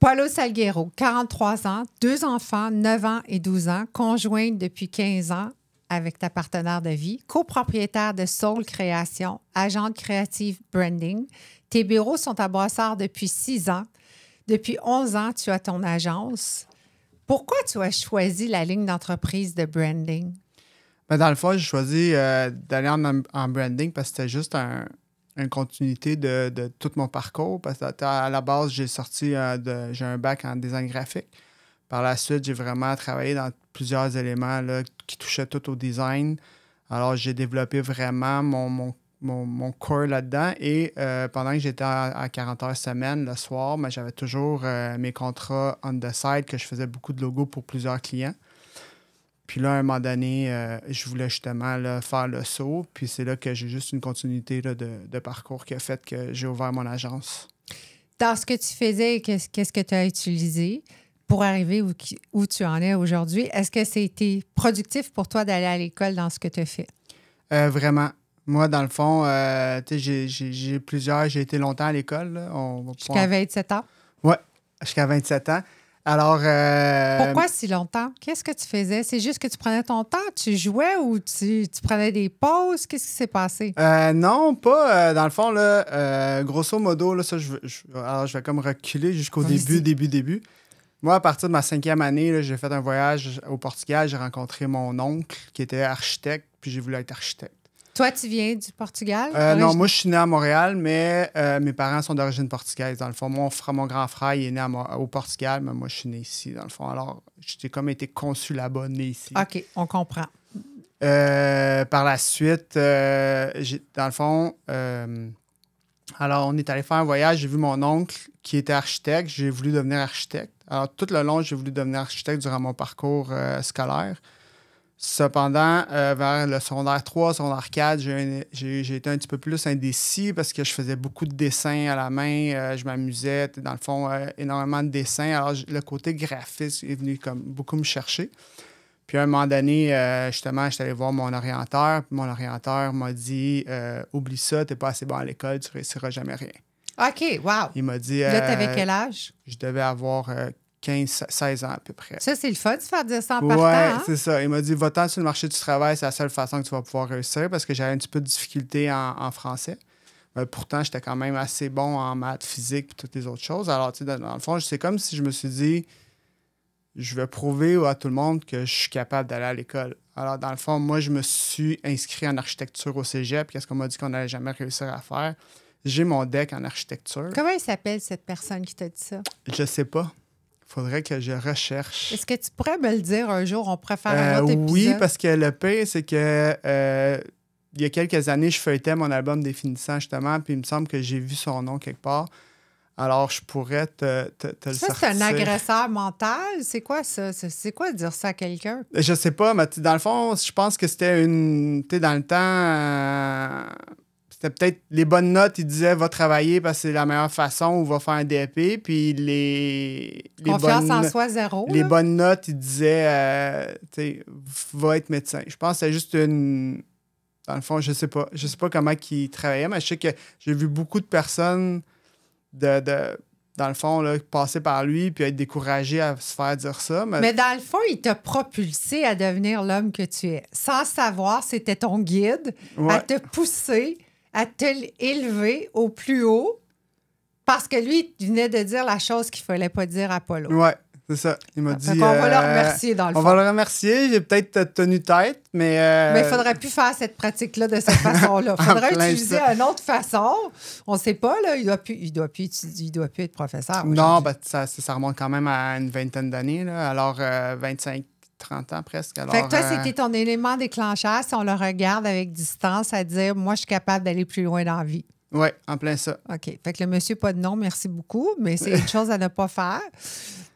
Paulo Salguero, 43 ans, 2 enfants, 9 ans et 12 ans, conjointe depuis 15 ans avec ta partenaire de vie, copropriétaire de Soul Création, agente créative branding. Tes bureaux sont à Brossard depuis 6 ans. Depuis 11 ans, tu as ton agence. Pourquoi tu as choisi la ligne d'entreprise de branding? Ben, dans le fond, j'ai choisi d'aller en branding parce que c'était juste une continuité de tout mon parcours. Parce qu'à la base, j'ai un bac en design graphique. Par la suite, j'ai vraiment travaillé dans plusieurs éléments là, qui touchaient tout au design. Alors, j'ai développé vraiment mon core là-dedans. Et pendant que j'étais à 40 heures semaine, le soir, ben, j'avais toujours mes contrats on the side, que je faisais beaucoup de logos pour plusieurs clients. Puis là, à un moment donné, je voulais justement là, faire le saut. Puis c'est là que j'ai juste une continuité là, de parcours qui a fait que j'ai ouvert mon agence. Dans ce que tu faisais, qu'est-ce que tu as utilisé pour arriver où tu en es aujourd'hui? Est-ce que c'était productif pour toi d'aller à l'école dans ce que tu as fait? Vraiment. Moi, dans le fond, j'ai été longtemps à l'école. Jusqu'à 27 ans? Oui, jusqu'à 27 ans. Alors. Pourquoi si longtemps? Qu'est-ce que tu faisais? C'est juste que tu prenais ton temps? Tu jouais ou tu prenais des pauses? Qu'est-ce qui s'est passé? Non, pas. Dans le fond, là, grosso modo, là, ça, alors, je vais comme reculer jusqu'au début. Moi, à partir de ma 5e année, là, j'ai fait un voyage au Portugal. J'ai rencontré mon oncle qui était architecte, puis j'ai voulu être architecte. Toi, tu viens du Portugal? Non, moi, je suis né à Montréal, mais mes parents sont d'origine portugaise. Dans le fond, mon grand frère, il est né au Portugal, mais moi, je suis né ici, dans le fond. Alors, j'ai comme été conçu là-bas, né ici. OK, on comprend. Par la suite, dans le fond, alors, on est allé faire un voyage. J'ai vu mon oncle qui était architecte. J'ai voulu devenir architecte. Alors, tout le long, j'ai voulu devenir architecte durant mon parcours scolaire. Cependant, vers le secondaire 3, secondaire 4, j'ai été un petit peu plus indécis parce que je faisais beaucoup de dessins à la main. Je m'amusais, dans le fond, énormément de dessins. Alors, le côté graphiste est venu comme beaucoup me chercher. Puis à un moment donné, justement, j'étais allé voir mon orienteur. Puis mon orienteur m'a dit « Oublie ça, t'es pas assez bon à l'école, tu réussiras jamais rien. » OK, wow. Il m'a dit... Là, t'avais quel âge? Je devais avoir 16 ans à peu près. Ça, c'est le fun de se faire dire ça en partant. Oui, hein? c'est ça. Il m'a dit « Va-t'en sur le marché du travail, c'est la seule façon que tu vas pouvoir réussir. » Parce que j'avais un petit peu de difficulté en français. Pourtant, j'étais quand même assez bon en maths, physique et toutes les autres choses. Alors, tu sais, dans le fond, c'est comme si je me suis dit... Je vais prouver à tout le monde que je suis capable d'aller à l'école. Alors, dans le fond, moi, je me suis inscrit en architecture au cégep. Qu'est-ce qu'on m'a dit qu'on n'allait jamais réussir à faire? J'ai mon deck en architecture. Comment il s'appelle, cette personne qui t'a dit ça? Je sais pas. Il faudrait que je recherche. Est-ce que tu pourrais me le dire un jour? On pourrait faire un autre épisode. Oui, parce que le pire, c'est que il y a quelques années, je feuilletais mon album définissant, justement, puis il me semble que j'ai vu son nom quelque part. Alors, je pourrais te le sortir. Ça, c'est un agresseur mental? C'est quoi ça? C'est quoi dire ça à quelqu'un? Je sais pas, mais dans le fond, je pense que c'était une... Tu sais, dans le temps, c'était peut-être les bonnes notes, ils disaient « Va travailler parce que c'est la meilleure façon » ou « Va faire un DEP », puis les Confiance en soi, zéro. Les là. bonnes notes, ils disaient « Tu sais, va être médecin ». Je pense que c'était juste une... Dans le fond, je sais pas comment ils travaillaient, mais je sais que j'ai vu beaucoup de personnes... dans le fond, là, passer par lui puis être découragé à se faire dire ça. Mais dans le fond, il t'a propulsé à devenir l'homme que tu es. Sans savoir, c'était ton guide à te pousser, à te élever au plus haut parce que lui, il venait de dire la chose qu'il ne fallait pas dire à Apollo. Oui, c'est ça. Il m'a dit... On va le remercier, dans le fond. On va le remercier. J'ai peut-être tenu tête, mais... Mais il ne faudrait plus faire cette pratique-là de cette façon-là. Il faudrait utiliser une autre façon. On ne sait pas, là. Il doit plus être professeur. Non, ben, ça remonte quand même à une vingtaine d'années, là. Alors, 25, 30 ans presque. Alors, fait que toi, c'était ton élément déclencheur, si on le regarde avec distance, à dire, moi, je suis capable d'aller plus loin dans la vie. Oui, en plein ça. OK. Fait que le monsieur, pas de nom, merci beaucoup, mais c'est une chose à ne pas faire.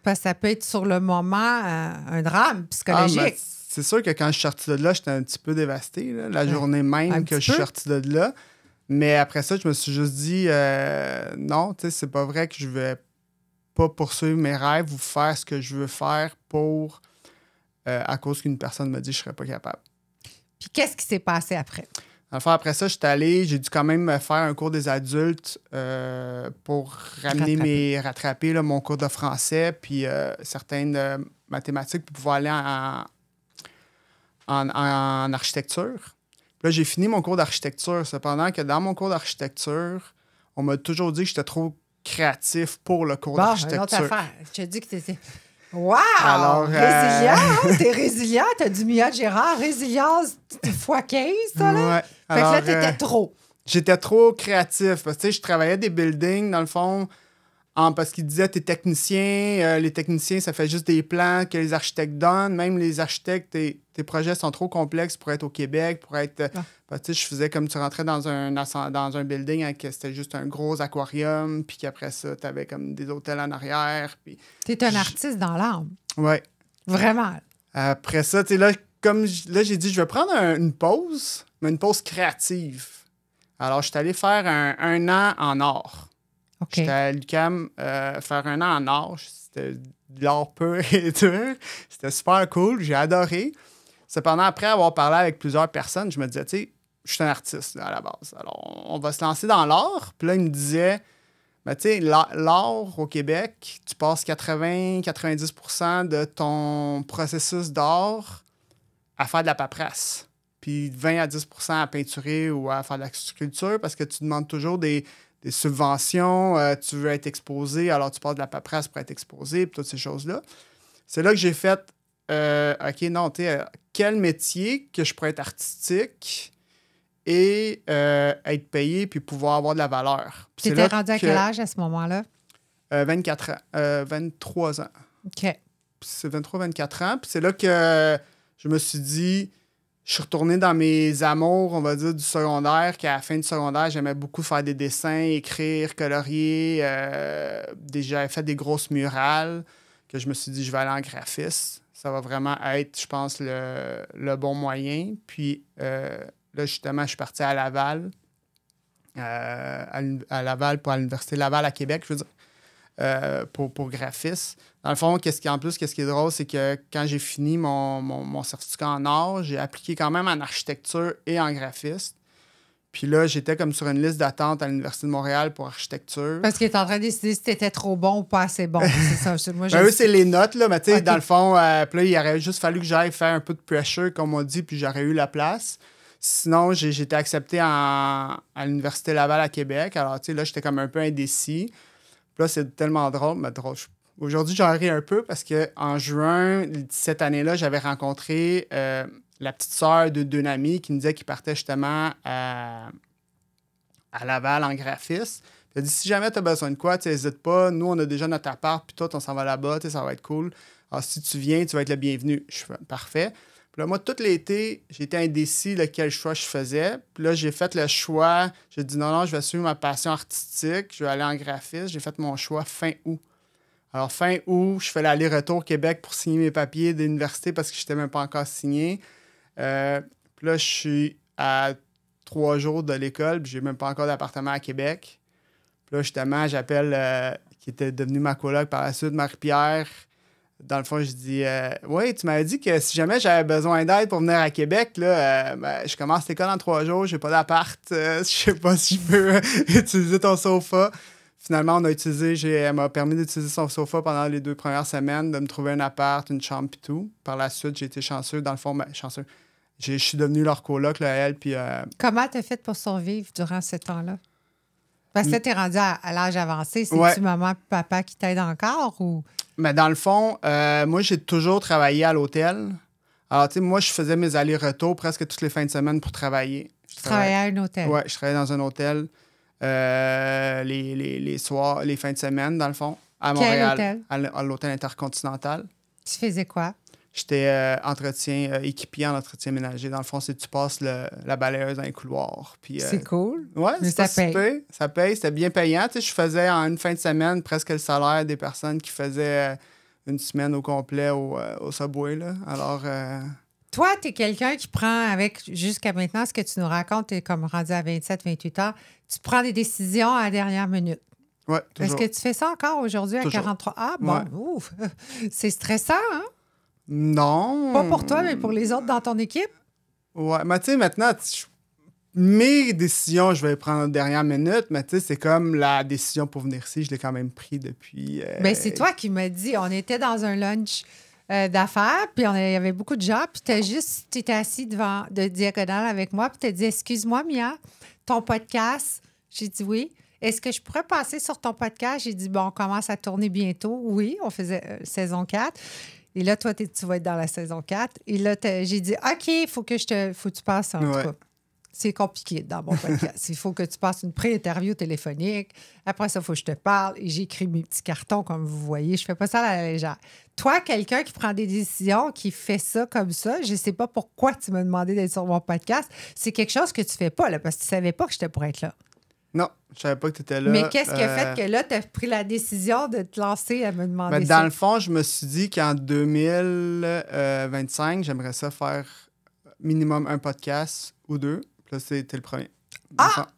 Parce que ça peut être sur le moment un drame psychologique. C'est sûr que quand je suis sorti de là, j'étais un petit peu dévasté, là, la journée même que je suis sorti de là. Mais après ça, je me suis juste dit, non, tu sais, c'est pas vrai que je vais pas poursuivre mes rêves ou faire ce que je veux faire à cause qu'une personne me dit que je serais pas capable. Puis qu'est-ce qui s'est passé après? Enfin, après ça, j'ai dû quand même faire un cours des adultes pour rattraper là, mon cours de français, puis certaines mathématiques pour pouvoir aller en architecture. Puis là, j'ai fini mon cours d'architecture. Cependant que dans mon cours d'architecture, on m'a toujours dit que j'étais trop créatif pour le cours d'architecture. Une autre affaire. Je te dis que t'étais... Wow! Alors, résilient! T'es résilient, t'as du Mia Gérard. Résilience x15, ça, là? Ouais. Fait que là, t'étais trop. J'étais trop créatif. Parce que, tu sais, je travaillais des buildings, dans le fond, parce qu'ils disaient, t'es technicien, les techniciens, ça fait juste des plans que les architectes donnent. Même les architectes, tes projets sont trop complexes pour être au Québec, pour être... Parce que, je faisais comme tu rentrais dans un building avec c'était juste un gros aquarium, puis qu'après ça, t'avais comme des hôtels en arrière. T'es un artiste dans l'âme. Oui. Vraiment. Après ça, tu sais, là, j'ai dit, je vais prendre une pause, mais une pause créative. Alors, je suis allé faire un an en art. OK. J'étais à l'UQAM faire un an en art. C'était de l'art pur et dur. C'était super cool. J'ai adoré. Cependant, après avoir parlé avec plusieurs personnes, je me disais, tu sais, je suis un artiste là, à la base. Alors, on va se lancer dans l'art. Puis là, il me disait, ben, tu sais, l'art au Québec, tu passes 80-90% de ton processus d'art à faire de la paperasse. Puis 20-10% à peinturer ou à faire de la sculpture parce que tu demandes toujours des subventions, tu veux être exposé, alors tu passes de la paperasse pour être exposé, puis toutes ces choses-là. C'est là que j'ai fait, OK, non, tu sais, quel métier que je pourrais être artistique et être payé puis pouvoir avoir de la valeur. Tu étais rendu à quel âge à ce moment-là? 24 ans, 23 ans. OK. C'est 23-24 ans, puis c'est là que je me suis dit... Je suis retourné dans mes amours, on va dire, du secondaire, qu'à la fin du secondaire, j'aimais beaucoup faire des dessins, écrire, colorier. J'avais fait des grosses murales, que je me suis dit, je vais aller en graphisme. Ça va vraiment être, je pense, le bon moyen. Puis là, justement, je suis parti à Laval, à Laval pour l'Université Laval à Québec, je veux dire, pour graphisme. Dans le fond, qu'est-ce qui est drôle, c'est que quand j'ai fini mon certificat en art, j'ai appliqué quand même en architecture et en graphisme. Puis là, j'étais comme sur une liste d'attente à l'Université de Montréal pour architecture. Parce qu'il est en train de décider si t'étais trop bon ou pas assez bon. C'est ça. Moi, eux, c'est les notes, là. Mais tu sais, dans le fond, puis là, il aurait juste fallu que j'aille faire un peu de pressure, comme on dit, puis j'aurais eu la place. Sinon, j'ai été accepté à l'Université Laval à Québec. Alors, tu sais, là, j'étais comme un peu indécis. Puis là, c'est tellement drôle, mais drôle. Aujourd'hui, j'en ris un peu parce qu'en juin de cette année-là, j'avais rencontré la petite sœur d'une amie qui me disait qu'il partait justement à Laval en graphisme. Elle a dit, si jamais tu as besoin de quoi, n'hésite pas. Nous, on a déjà notre appart, puis toi, on s'en va là-bas, ça va être cool. Alors, si tu viens, tu vas être le bienvenu. Je fais, parfait. Puis là, moi, tout l'été, j'étais indécis de quel choix je faisais. Puis là, j'ai fait le choix. J'ai dit, non, je vais suivre ma passion artistique. Je vais aller en graphisme. J'ai fait mon choix fin août. Alors, fin août, je fais l'aller-retour Québec pour signer mes papiers d'université parce que je n'étais même pas encore signé. Puis là, je suis à 3 jours de l'école, puis j'ai même pas encore d'appartement à Québec. Puis là, justement, j'appelle, qui était devenue ma coloc par la suite, Marie-Pierre. Dans le fond, je dis, oui, tu m'avais dit que si jamais j'avais besoin d'aide pour venir à Québec, là, je commence l'école en 3 jours, j'ai pas d'appart, je sais pas si je peux utiliser ton sofa. Finalement, elle m'a permis d'utiliser son sofa pendant les 2 premières semaines, de me trouver un appart, une chambre et tout. Par la suite, j'ai été chanceux. Dans le fond, chanceux. Je suis devenu leur coloc, là, elle. Puis, comment t'as fait pour survivre durant ce temps-là? Parce que t'es rendu à l'âge avancé. C'est-tu ouais. maman et papa qui t'aident encore ou... Mais dans le fond, moi, j'ai toujours travaillé à l'hôtel. Alors, tu sais, moi, je faisais mes allers-retours presque toutes les fins de semaine pour travailler. Tu travaillais à un hôtel? Oui, je travaillais dans un hôtel. Les soirs, les fins de semaine, dans le fond, à Montréal. Quel hôtel? À l'hôtel Intercontinental. Tu faisais quoi? J'étais équipier en entretien ménager. Dans le fond, c'est que tu passes la balayeuse dans les couloirs. C'est cool. Oui, ça paye. Ça paye, c'était bien payant. Tu sais, je faisais en une fin de semaine presque le salaire des personnes qui faisaient une semaine au complet au Subway. Là. Alors... Toi, tu es quelqu'un qui prend avec, jusqu'à maintenant, ce que tu nous racontes, tu es comme rendu à 27-28 ans, tu prends des décisions à la dernière minute. Oui, toujours. Est-ce que tu fais ça encore aujourd'hui à 43? Ah, bon, ouais. Ouf! C'est stressant, hein? Non. Pas pour toi, mais pour les autres dans ton équipe? Ouais, mais tu sais, maintenant, mes décisions, je vais les prendre en dernière minute, mais tu sais, c'est comme la décision pour venir ici, je l'ai quand même pris depuis... Ben, c'est toi qui m'as dit, on était dans un lunch d'affaires, puis il y avait beaucoup de gens, puis tu étais assis devant de diagonale avec moi, puis tu as dit, excuse-moi, Mia, ton podcast, j'ai dit oui. Est-ce que je pourrais passer sur ton podcast? J'ai dit, bon, on commence à tourner bientôt. Oui, on faisait saison 4. Et là, toi, tu vas être dans la saison 4. Et là, j'ai dit, OK, il faut que tu passes en tout cas. C'est compliqué dans mon podcast. Il faut que tu passes une pré-interview téléphonique. Après ça, il faut que je te parle. Et j'écris mes petits cartons, comme vous voyez. Je fais pas ça à la légère. Toi, quelqu'un qui prend des décisions, qui fait ça comme ça, je sais pas pourquoi tu m'as demandé d'être sur mon podcast. C'est quelque chose que tu fais pas, là, parce que tu savais pas que j'étais pour être là. Non, je savais pas que tu étais là. Mais qu'est-ce qui a fait que là, tu as pris la décision de te lancer à me demander ça? Dans le fond, je me suis dit qu'en 2025, j'aimerais ça faire minimum un podcast ou 2. Puis là, c'était le premier.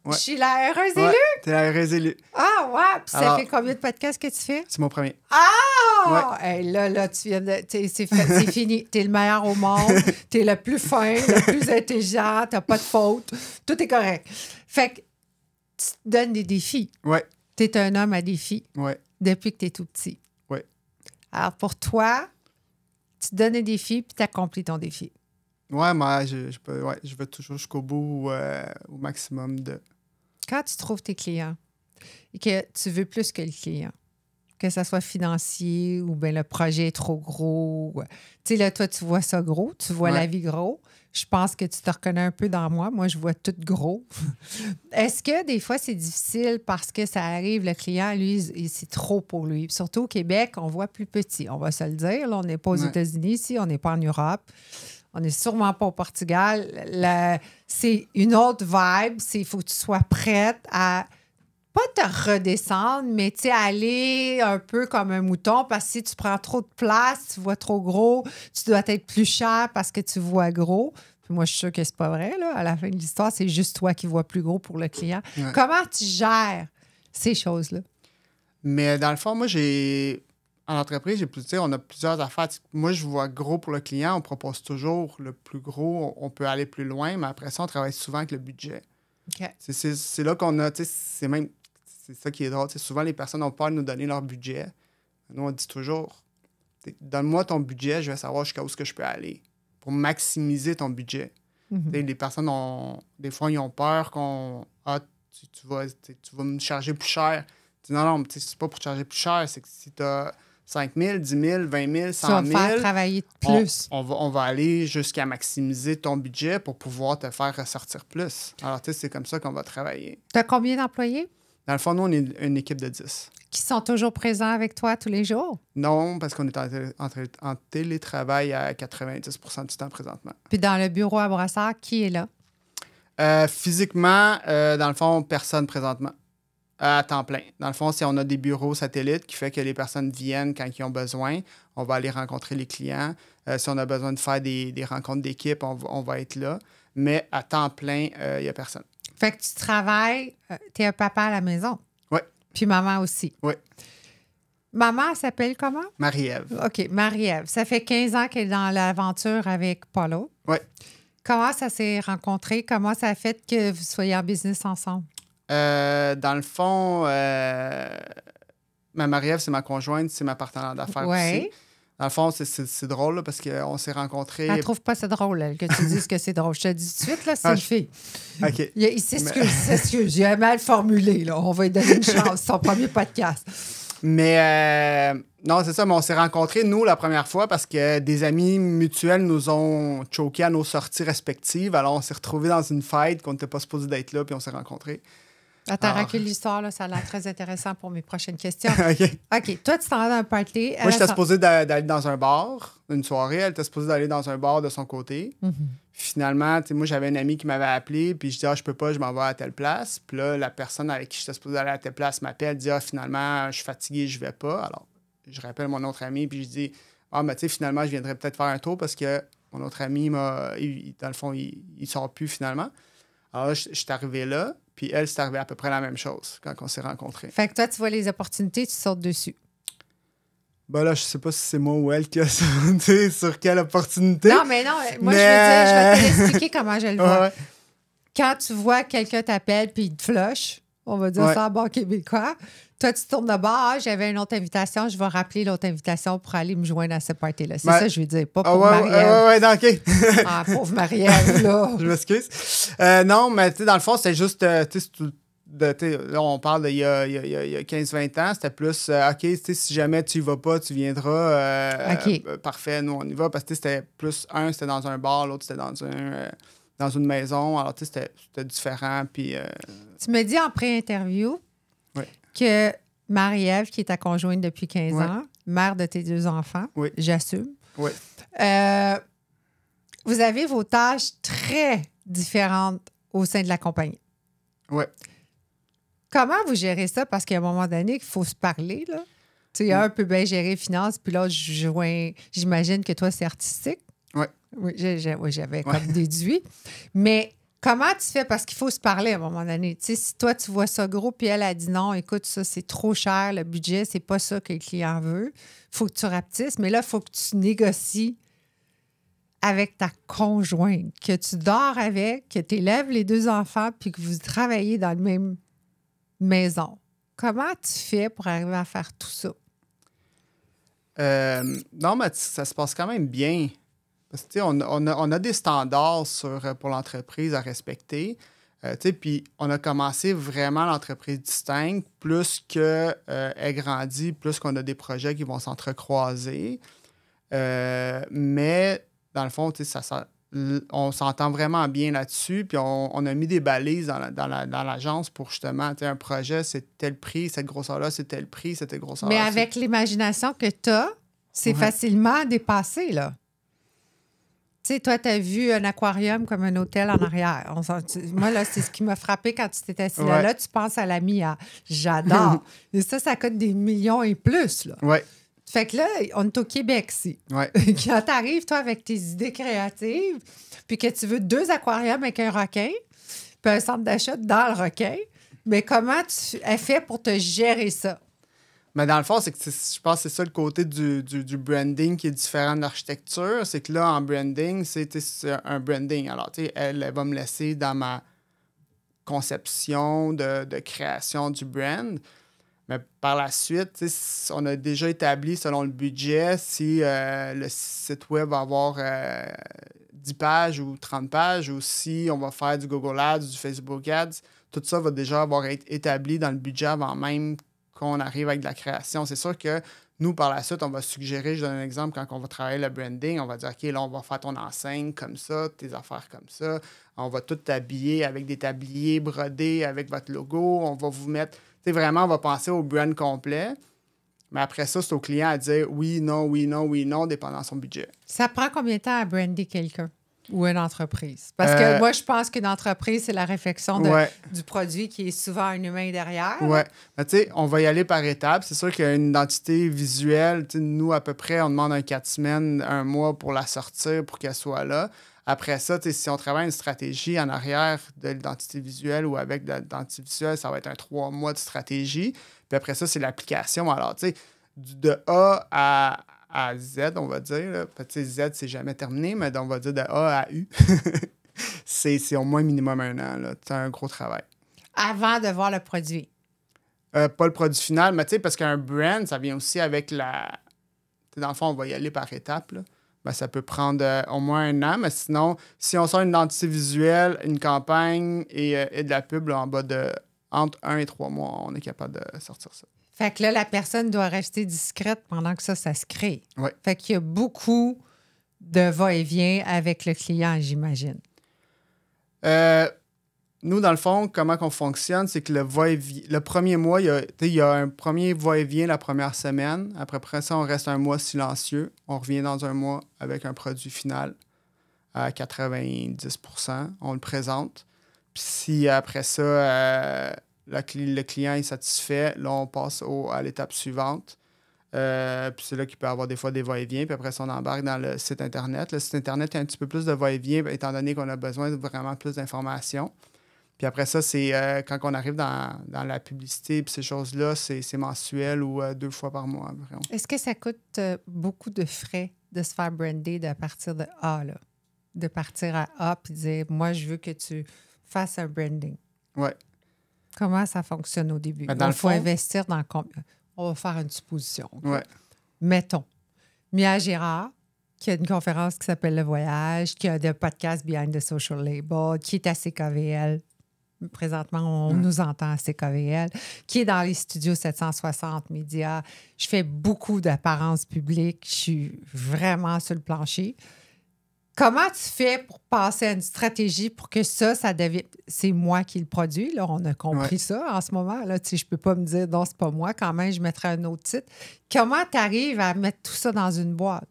Je suis la heureuse élue? T'es la heureuse élue. Ah, ouais. Puis ça fait combien de podcasts que tu fais? C'est mon premier. Ah! Ouais. Hey, là, tu viens de... C'est fini. T'es le meilleur au monde. T'es le plus fin, le plus intelligent. T'as pas de faute. Tout est correct. Fait que tu te donnes des défis. Ouais. T'es un homme à défis. Ouais. Depuis que t'es tout petit. Ouais. Alors, pour toi, tu te donnes des défis puis t'accomplis ton défi. Ouais, moi, je vais toujours jusqu'au bout au maximum de... Quand tu trouves tes clients et que tu veux plus que le client, que ça soit financier ou bien le projet est trop gros. Tu sais, là, toi, tu vois ça gros, tu vois la vie gros. Je pense que tu te reconnais un peu dans moi. Moi, je vois tout gros. Est-ce que des fois, c'est difficile parce que ça arrive, le client, lui, c'est trop pour lui. Puis surtout au Québec, on voit plus petit. On va se le dire. Là, on n'est pas aux États-Unis ici, on n'est pas en Europe. On n'est sûrement pas au Portugal. C'est une autre vibe. Il faut que tu sois prête à pas te redescendre, mais tu sais, aller un peu comme un mouton parce que si tu prends trop de place, tu vois trop gros, tu dois être plus cher parce que tu vois gros. Puis moi, je suis sûre que c'est pas vrai. Là. À la fin de l'histoire, c'est juste toi qui vois plus gros pour le client. Ouais. Comment tu gères ces choses-là? Mais dans le fond, moi, en entreprise, on a plusieurs affaires. Moi, je vois gros pour le client. On propose toujours le plus gros. On peut aller plus loin, mais après ça, on travaille souvent avec le budget. Okay. C'est là qu'on a... C'est ça qui est drôle. Souvent, les personnes ont peur de nous donner leur budget. Nous, on dit toujours, donne-moi ton budget, je vais savoir jusqu'à où est-ce que je peux aller pour maximiser ton budget. Mm-hmm. Les personnes, des fois, ils ont peur qu'on... tu vas me charger plus cher. Non, c'est pas pour te charger plus cher, c'est que si tu as 5 000, 10 000, 20 000, 100 000... Tu vas faire travailler plus. On va aller jusqu'à maximiser ton budget pour pouvoir te faire ressortir plus. Alors, c'est comme ça qu'on va travailler. Tu as combien d'employés? Dans le fond, nous, on est une équipe de 10. Qui sont toujours présents avec toi tous les jours? Non, parce qu'on est en télétravail à 90 % du temps présentement. Puis dans le bureau à Brassard, qui est là? Physiquement, dans le fond, personne présentement. À temps plein. Dans le fond, si on a des bureaux satellites qui fait que les personnes viennent quand ils ont besoin, on va aller rencontrer les clients. Si on a besoin de faire des rencontres d'équipe, on va être là. Mais à temps plein, il n'y a personne. Fait que tu travailles, tu es un papa à la maison. Oui. Puis maman aussi. Oui. Maman, elle s'appelle comment? Marie-Ève. OK, Marie-Ève. Ça fait 15 ans qu'elle est dans l'aventure avec Paulo. Oui. Comment ça s'est rencontré? Comment ça a fait que vous soyez en business ensemble? Dans le fond, ma Marie-Ève, c'est ma conjointe, c'est ma partenaire d'affaires aussi. Dans le fond, c'est drôle là, parce qu'on s'est rencontrés... Elle ne trouve pas ça drôle, elle, que tu dises que c'est drôle. Je te dis tout de suite, là, c'est une fille. OK. Il s'excuse. Il a mal formulé. Là. On va lui donner une chance. C'est son premier podcast. Mais non, c'est ça, mais on s'est rencontrés, nous, la première fois parce que des amis mutuels nous ont choqués à nos sorties respectives. Alors, on s'est retrouvés dans une fête qu'on n'était pas supposé d'être là, puis on s'est rencontrés. Attends, recule l'histoire, là, ça a l'air très intéressant pour mes prochaines questions. OK. OK. Toi, tu t'en vas dans un party. Moi, j'étais supposée d'aller dans un bar, une soirée. Elle était supposée d'aller dans un bar de son côté. Mm-hmm. Finalement, moi, j'avais une amie qui m'avait appelé, puis je dis, je peux pas, je m'en vais à telle place. Puis là, la personne avec qui j'étais supposée aller à telle place m'appelle, elle dit, finalement, je suis fatigué, je vais pas. Alors, je rappelle mon autre ami, puis je dis, finalement, je viendrais peut-être faire un tour parce que mon autre ami, dans le fond, il sort plus finalement. Alors là, je suis arrivé là. Puis elle, c'est arrivé à peu près la même chose quand on s'est rencontrés. Fait que toi, tu vois les opportunités, tu sautes dessus. Ben là, je sais pas si c'est moi ou elle qui a sauté sur quelle opportunité. Non, mais non. Moi, je veux dire, je vais te l'expliquer comment je le vois. Ouais. quand tu vois quelqu'un t'appelle puis il te flush, on va dire ça en bon québécois, toi, tu tournes de bord, j'avais une autre invitation, je vais rappeler l'autre invitation pour aller me joindre à ce party-là. C'est ça que je veux dire, pas pour Marie-Ève. Non, OK. Pauvre Marie-Ève, là. Je m'excuse. Non, mais tu sais, dans le fond, c'était juste, là, on parle d'il y a 15-20 ans, c'était plus, OK, si jamais tu y vas pas, tu viendras. Parfait, nous, on y va. Parce que c'était plus, c'était dans un bar, l'autre, c'était dans une maison. Alors, tu sais, c'était différent. Puis, tu me dis en pré-interview que Marie-Ève, qui est ta conjointe depuis 15 ans, mère de tes 2 enfants, j'assume. Oui. Vous avez vos tâches très différentes au sein de la compagnie. Oui. Comment vous gérez ça? Parce qu'à un moment donné, il faut se parler, là. Tu sais, un peut bien gérer les finances, puis l'autre, j'imagine que toi, c'est artistique. Oui. Oui, j'avais comme déduit. Mais comment tu fais? Parce qu'il faut se parler à un moment donné. Tu sais, si toi, tu vois ça gros, puis elle a dit non, écoute, ça, c'est trop cher, le budget, c'est pas ça que le client veut. Il faut que tu rapetisses, mais là, il faut que tu négocies avec ta conjointe, que tu dors avec, que tu élèves les 2 enfants, puis que vous travaillez dans la même maison. Comment tu fais pour arriver à faire tout ça? Non, mais ça se passe quand même bien. Parce que, on a des standards pour l'entreprise à respecter. Puis on a commencé vraiment l'entreprise distincte, plus qu'elle grandit, plus qu'on a des projets qui vont s'entrecroiser. Mais dans le fond, on s'entend vraiment bien là-dessus. Puis on a mis des balises dans l'agence pour justement, un projet, c'est tel prix, cette grosseur-là, c'est tel prix, cette grosseur-là. Mais avec l'imagination que tu as, c'est facilement dépassé, là. Tu sais, toi, tu as vu un aquarium comme un hôtel en arrière. Moi, là, c'est ce qui m'a frappé quand tu t'es assis là. Là, tu penses à la MIA. J'adore. Et ça coûte des millions et plus, là. Oui. Fait que là, on est au Québec, ici. Ouais. Quand tu arrives, toi, avec tes idées créatives, puis que tu veux 2 aquariums avec un requin, puis un centre d'achat dans le requin, mais comment tu as fait pour te gérer ça? Mais dans le fond, c'est que je pense que c'est ça le côté du branding qui est différent de l'architecture. C'est que là, en branding, c'est un branding. Alors, tu sais, elle va me laisser dans ma conception de création du brand. Mais par la suite, on a déjà établi selon le budget si le site web va avoir 10 pages ou 30 pages ou si on va faire du Google Ads, du Facebook Ads. Tout ça va déjà avoir été établi dans le budget avant même qu'on arrive avec de la création. C'est sûr que nous, par la suite, on va suggérer, je donne un exemple, quand on va travailler le branding, on va dire, OK, là, on va faire ton enseigne comme ça, tes affaires comme ça. On va tout t'habiller avec des tabliers brodés avec votre logo. On va vous mettre... Tu sais, vraiment, on va penser au brand complet. Mais après ça, c'est au client à dire oui, non, oui, non, oui, non, dépendant de son budget. Ça prend combien de temps à brander quelqu'un ou une entreprise? Parce que moi, je pense qu'une entreprise, c'est la réflexion du produit qui est souvent un humain derrière. Oui. Mais tu sais, on va y aller par étapes. C'est sûr qu'il y a une identité visuelle. Nous, à peu près, on demande 4 semaines, 1 mois pour la sortir, pour qu'elle soit là. Après ça, si on travaille une stratégie en arrière de l'identité visuelle ou avec de l'identité visuelle, ça va être un 3 mois de stratégie. Puis après ça, c'est l'application. Alors, tu sais, de A à Z, on va dire. Là. Z, c'est jamais terminé, mais on va dire de A à U. c'est au moins minimum 1 an. C'est un gros travail. Avant de voir le produit. Pas le produit final, mais tu sais, parce qu'un brand, ça vient aussi avec la... Dans le fond, on va y aller par étapes, là. Ben, ça peut prendre au moins 1 an, mais sinon, si on sort une identité visuelle, une campagne et de la pub là, en bas de entre 1 et 3 mois, on est capable de sortir ça. Fait que là, la personne doit rester discrète pendant que ça se crée. Oui. Fait qu'il y a beaucoup de va-et-vient avec le client, j'imagine. Nous, dans le fond, comment on fonctionne, c'est que le premier mois, il y a un premier va-et-vient la première semaine. Après ça, on reste 1 mois silencieux. On revient dans 1 mois avec un produit final à 90%. On le présente. Puis si après ça, le client est satisfait, là, on passe à l'étape suivante. Puis c'est là qu'il peut y avoir des fois des va-et-vient. Puis après ça, on embarque dans le site Internet. Le site Internet, il y a un petit peu plus de va-et-vient, étant donné qu'on a besoin de vraiment plus d'informations. Puis après ça, c'est quand on arrive dans la publicité et ces choses-là, c'est mensuel ou 2 fois par mois environ. Est-ce que ça coûte beaucoup de frais de se faire brander de partir de A, là? De partir à A puis dire, moi, je veux que tu fasses un branding. Oui. Comment ça fonctionne au début? Ben, dans le faut fond- investir dans combien? On va faire une supposition. OK? Ouais. Mettons, Mia Girard, qui a une conférence qui s'appelle Le Voyage, qui a des podcasts Behind the Social Label, qui est à CKVL. Présentement, on nous entend à CKVL, qui est dans les studios 760 médias. Je fais beaucoup d'apparences publiques. Je suis vraiment sur le plancher. Comment tu fais pour passer à une stratégie pour que ça devienne... C'est moi qui le produis, là, on a compris ça en ce moment. Là, tu sais, je ne peux pas me dire, non, c'est pas moi, quand même, je mettrai un autre titre. Comment tu arrives à mettre tout ça dans une boîte?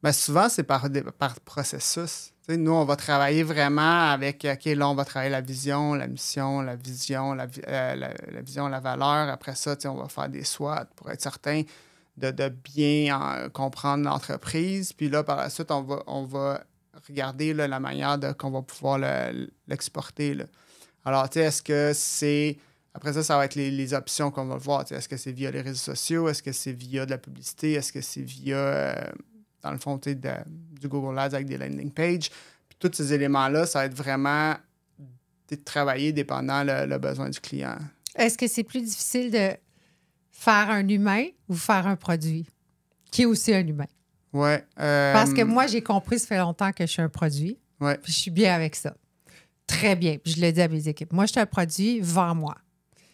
Bien, souvent, c'est par processus. Tu sais, nous, on va travailler vraiment avec, OK, là, on va travailler la vision, la mission, la vision, la vision, la valeur. Après ça, tu sais, on va faire des SWOT pour être certain de bien comprendre l'entreprise. Puis là, par la suite, on va regarder là, la manière qu'on va pouvoir l'exporter. Là. Alors, tu sais, est-ce que c'est... Après ça, ça va être les options qu'on va voir. Tu sais, est-ce que c'est via les réseaux sociaux? Est-ce que c'est via de la publicité? Est-ce que c'est via... dans le fond, du Google Ads avec des landing pages. Puis tous ces éléments-là, ça va être vraiment de travailler dépendant le besoin du client. Est-ce que c'est plus difficile de faire un humain ou faire un produit qui est aussi un humain? Oui. Parce que moi, j'ai compris, ça fait longtemps que je suis un produit. Ouais. Puis je suis bien avec ça. Très bien. Puis je le dis à mes équipes. Moi, je suis un produit, vends-moi.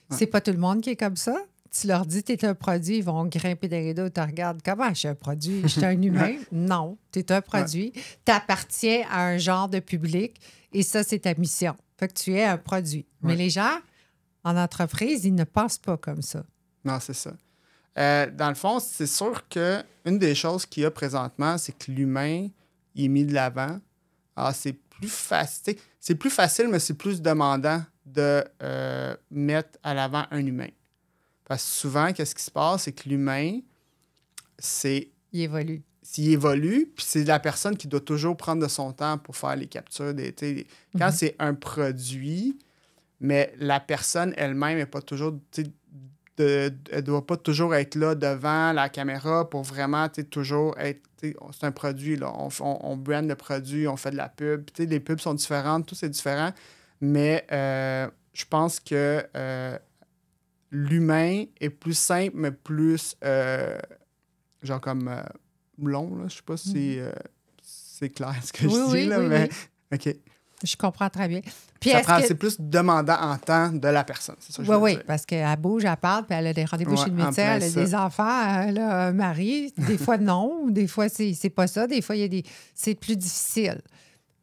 Ouais. C'est pas tout le monde qui est comme ça. Tu leur dis, tu es un produit, ils vont grimper des rideaux et te regardent. Comment je suis un produit? Je suis un humain? Non, tu es un produit. Tu appartiens à un genre de public et ça, c'est ta mission. Fait que tu es un produit. Mais les gens, en entreprise, ils ne pensent pas comme ça. Non, c'est ça. Dans le fond, c'est sûr qu'une des choses qu'il y a présentement, c'est que l'humain il est mis de l'avant. Alors, c'est plus facile. C'est plus facile, mais c'est plus demandant de mettre à l'avant un humain. Parce que souvent, qu'est-ce qui se passe, c'est que l'humain, Il évolue. S'il évolue, puis c'est la personne qui doit toujours prendre de son temps pour faire les captures. Quand c'est un produit, mais la personne elle-même n'est pas toujours... elle ne doit pas toujours être là devant la caméra pour vraiment toujours être... C'est un produit, là. On brand le produit, on fait de la pub. Les pubs sont différentes, tout c'est différent. Mais je pense que l'humain est plus simple, mais plus genre comme long. Là. Je sais pas si c'est clair ce que je dis, là, mais OK. Je comprends très bien. Puis c'est plus demandant en temps de la personne. C'est ça que je veux dire. Parce qu'elle bouge, elle parle, puis elle a des rendez-vous chez le médecin, elle a des enfants, elle a un mari. Des fois, non. Des fois, c'est pas ça. Des fois, c'est plus difficile.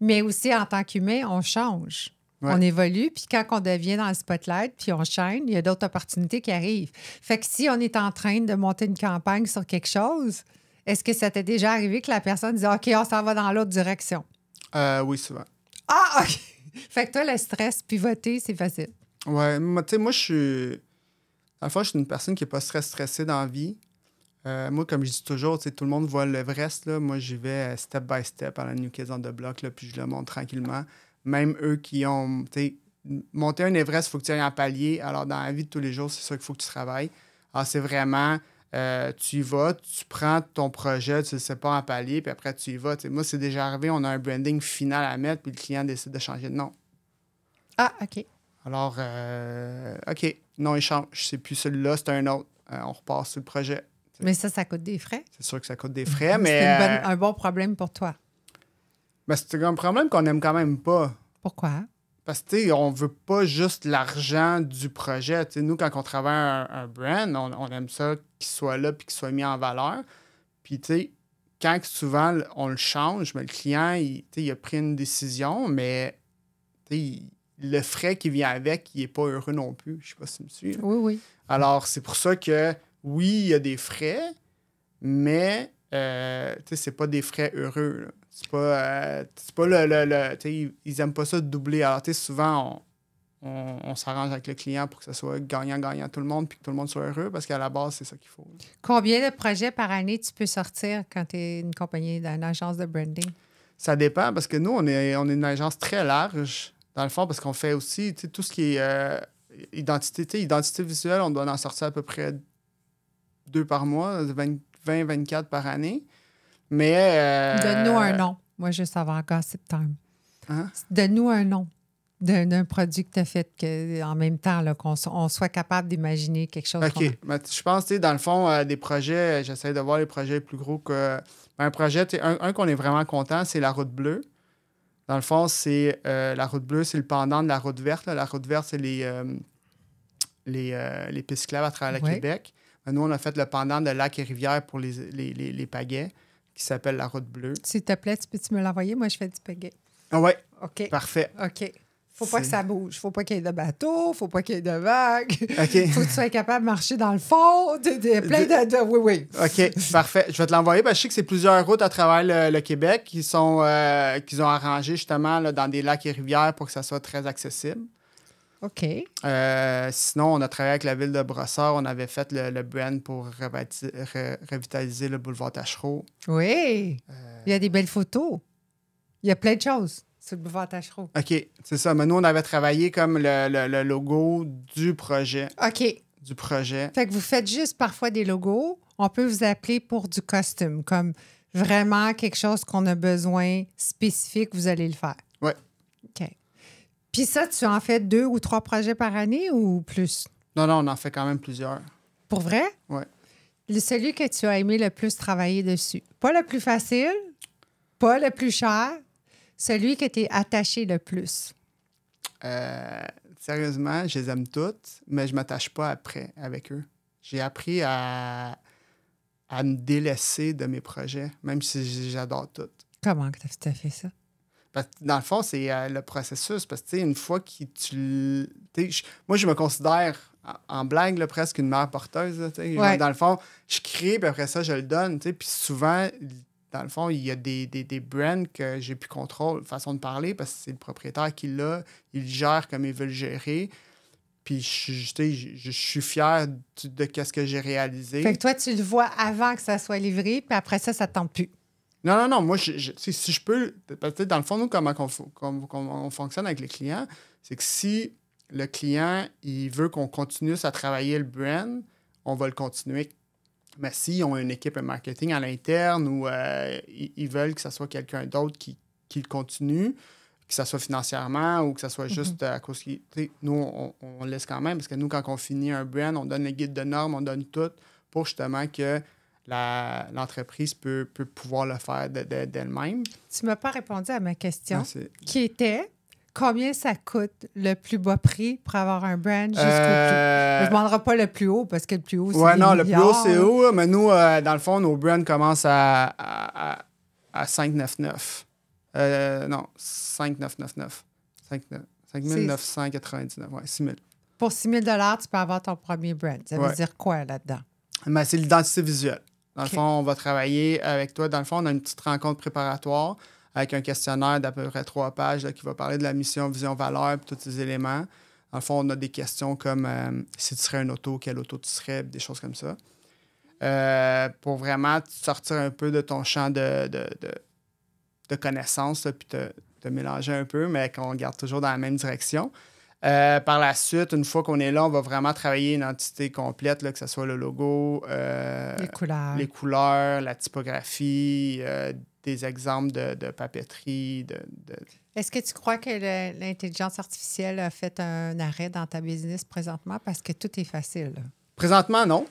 Mais aussi, en tant qu'humain, on change. Ouais. On évolue, puis quand on devient dans le spotlight, puis on chaîne, il y a d'autres opportunités qui arrivent. Fait que si on est en train de monter une campagne sur quelque chose, est-ce que ça t'est déjà arrivé que la personne dise « OK, on s'en va dans l'autre direction ». Oui, souvent. Ah, OK! Fait que toi, le stress, pivoter, c'est facile. Ouais, tu sais, moi, je suis... Dans le fond, je suis une personne qui n'est pas stressée dans la vie. Moi, comme je dis toujours, tout le monde voit l'Everest, là. Moi, j'y vais step by step à la New Kids on the Block, là, puis je le monte tranquillement. Même eux qui ont, tu sais, monter un Everest, il faut que tu ailles en palier. Alors, dans la vie de tous les jours, c'est ça qu'il faut que tu travailles. Alors, c'est vraiment, tu y vas, tu prends ton projet, tu le sépares en palier, puis après, tu y vas. T'sais, moi, c'est déjà arrivé, on a un branding final à mettre, puis le client décide de changer de nom. Ah, OK. Alors, OK, non, il change. C'est plus celui-là, c'est un autre. On repart sur le projet. T'sais. Mais ça coûte des frais. C'est sûr que ça coûte des frais, mais... C'est un bon problème pour toi. Ben, c'est un problème qu'on n'aime quand même pas. Pourquoi? Parce que, on veut pas juste l'argent du projet. T'sais, nous, quand on travaille un brand, on aime ça qu'il soit là puis qu'il soit mis en valeur. Puis, tu sais, quand souvent on le change, mais le client, il a pris une décision, mais le frais qui vient avec, il n'est pas heureux non plus. Je sais pas si tu me suis. Là. Oui, oui. Alors, c'est pour ça que, oui, il y a des frais, mais c'est pas des frais heureux. Là. C'est pas ils aiment pas ça de doubler. Alors, souvent, on s'arrange avec le client pour que ça soit gagnant-gagnant tout le monde puis que tout le monde soit heureux parce qu'à la base, c'est ça qu'il faut. Combien de projets par année tu peux sortir quand tu es une compagnie, d'une agence de branding? Ça dépend parce que nous, on est une agence très large, dans le fond, parce qu'on fait aussi tout ce qui est identité visuelle, on doit en sortir à peu près 2 par mois, 20-24 par année. Mais. Donne-nous un nom. Moi, je veux savoir Gossip Time. Hein? Donne-nous un nom d'un produit que tu as fait en même temps, là, on soit capable d'imaginer quelque chose. OK. Mais je pense, tu sais, dans le fond, des projets, j'essaie de voir les projets plus gros que... Un projet, tu sais, un qu'on est vraiment content, c'est la route bleue. Dans le fond, c'est la route bleue, c'est le pendant de la route verte. Là. La route verte, c'est les pistes cyclables à travers le Québec. Mais nous, on a fait le pendant de lacs et rivières pour les pagaies, qui s'appelle la route bleue. S'il te plaît, peux-tu me l'envoyer? Moi, je fais du pagaie. Ah ouais. OK. Parfait. OK. Faut pas que ça bouge. Faut pas qu'il y ait de bateaux. Faut pas qu'il y ait de vagues. OK. Faut que tu sois capable de marcher dans le fond. Plein de... Oui. OK. Parfait. Je vais te l'envoyer parce que je sais que c'est plusieurs routes à travers le Québec qu'ils ont arrangées justement là, dans des lacs et rivières pour que ça soit très accessible. OK. Sinon, on a travaillé avec la ville de Brossard. On avait fait le brand pour revitaliser le boulevard Tachereau. Oui. Il y a des belles photos. Il y a plein de choses sur le boulevard Tachereau. OK, c'est ça. Mais nous, on avait travaillé comme le logo du projet. OK. Du projet. Fait que vous faites juste parfois des logos. On peut vous appeler pour du costume, comme vraiment quelque chose qu'on a besoin spécifique, vous allez le faire. Oui. OK. Puis ça, tu en fais 2 ou 3 projets par année ou plus? Non, on en fait quand même plusieurs. Pour vrai? Oui. Celui que tu as aimé le plus travailler dessus. Pas le plus facile, pas le plus cher, celui que tu es attaché le plus. Sérieusement, je les aime toutes, mais je ne m'attache pas après avec eux. J'ai appris à me délaisser de mes projets, même si j'adore tout. Comment que tu as fait ça? Parce que dans le fond, c'est le processus. Parce que, une fois que moi, je me considère, en blague, là, presque une mère porteuse. Là, ouais. Dans le fond, je crée, puis après ça, je le donne. Puis souvent, dans le fond, il y a des brands que j'ai plus contrôle, façon de parler, parce que c'est le propriétaire qui l'a. Il gère comme il veut le gérer. Puis je suis fier de ce que j'ai réalisé. Fait que toi, tu le vois avant que ça soit livré, puis après ça ne tente plus. Non. Moi, si je peux... Dans le fond, nous, comment on fonctionne avec les clients, c'est que si le client, il veut qu'on continue à travailler le brand, on va le continuer. Mais s'ils ont une équipe de marketing à l'interne ou ils veulent que ce soit quelqu'un d'autre qui le continue, que ce soit financièrement ou que ce soit juste à cause que... Nous, on laisse quand même, parce que nous, quand on finit un brand, on donne le guide de normes, on donne tout pour justement que l'entreprise peut pouvoir le faire d'elle-même. Tu ne m'as pas répondu à ma question, qui était combien ça coûte le plus bas prix pour avoir un brand jusqu'au plus... Je ne demanderai pas le plus haut, parce que le plus haut, c'est ouais, non, milliards. Le plus haut, c'est haut. Mais nous, dans le fond, nos brands commencent à 5,99. Non, 5,999. 5,999. Ouais, 6 000. Pour 6 000 tu peux avoir ton premier brand. Ça veut dire quoi là-dedans? Mais c'est l'identité visuelle. Dans le OK. fond, on va travailler avec toi. Dans le fond, on a une petite rencontre préparatoire avec un questionnaire d'à peu près 3 pages là, qui va parler de la mission, vision, valeur et tous ces éléments. Dans le fond, on a des questions comme si tu serais une auto, quelle auto tu serais, des choses comme ça. Pour vraiment sortir un peu de ton champ de connaissances, puis te mélanger un peu, mais qu'on garde toujours dans la même direction. Par la suite, une fois qu'on est là, on va vraiment travailler une entité complète, là, que ce soit le logo, les couleurs, la typographie, des exemples de papeterie. Est-ce que tu crois que l'intelligence artificielle a fait un arrêt dans ta business présentement? Parce que tout est facile. Là. Présentement, non.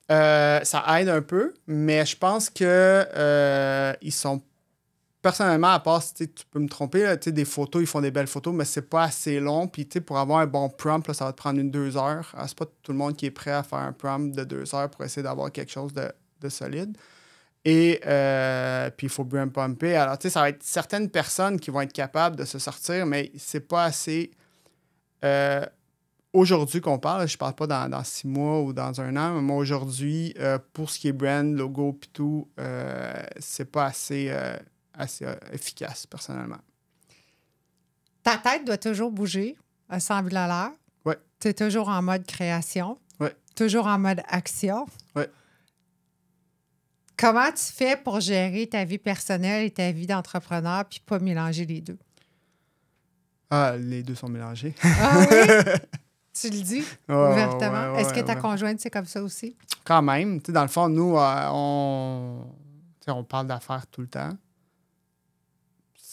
Ça aide un peu, mais je pense que ils sont... Personnellement, à part, tu peux me tromper, là, des photos, ils font des belles photos, mais c'est pas assez long. Puis pour avoir un bon prompt, là, ça va te prendre 2 heures. Alors, c'est pas tout le monde qui est prêt à faire un prompt de 2 heures pour essayer d'avoir quelque chose de solide. Et puis, il faut brand pumper. Alors, ça va être certaines personnes qui vont être capables de se sortir, mais c'est pas assez... Aujourd'hui qu'on parle, je parle pas dans 6 mois ou dans 1 an, mais moi, aujourd'hui, pour ce qui est brand, logo, puis tout, c'est pas assez efficace, personnellement. Ta tête doit toujours bouger à 100 000 à l'heure. Oui. Tu es toujours en mode création. Oui. Toujours en mode action. Oui. Comment tu fais pour gérer ta vie personnelle et ta vie d'entrepreneur puis pas mélanger les deux? Ah, les deux sont mélangés. Ah oui? Tu le dis ouvertement. Ouais, Est-ce que ta conjointe, c'est comme ça aussi? Quand même. Dans le fond, nous, on parle d'affaires tout le temps.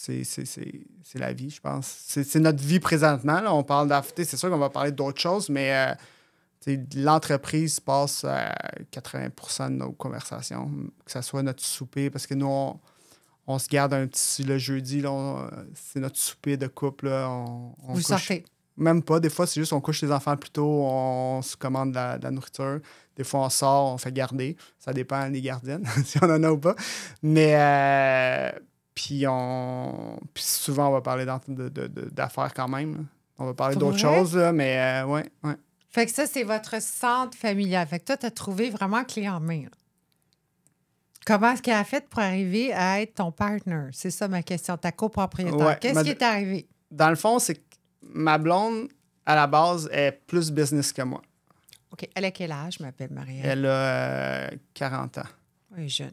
c'est la vie, je pense. C'est notre vie présentement. Là. On parle d'affaires. C'est sûr qu'on va parler d'autres choses, mais l'entreprise passe à 80% de nos conversations, que ce soit notre souper, parce que nous, on se garde un petit... Le jeudi, là, c'est notre souper de couple. Là, on Vous sortez? Même pas. Des fois, c'est juste on couche les enfants plus tôt, on se commande de la nourriture. Des fois, on sort, on fait garder. Ça dépend des gardiennes, si on en a ou pas. Mais... Puis souvent, on va parler d'affaires quand même. Là. On va parler d'autres choses, là, mais ouais. Fait que ça, c'est votre centre familial. Fait que toi, tu as trouvé vraiment clé en main. Là. Comment est-ce qu'elle a fait pour arriver à être ton partner? C'est ça ma question, ta copropriétaire. Ouais, Qu'est-ce qui est arrivé? Dans le fond, c'est que ma blonde, à la base, est plus business que moi. OK. Elle a quel âge, je m'appelle Marie? Elle a 40 ans. Oui, jeune.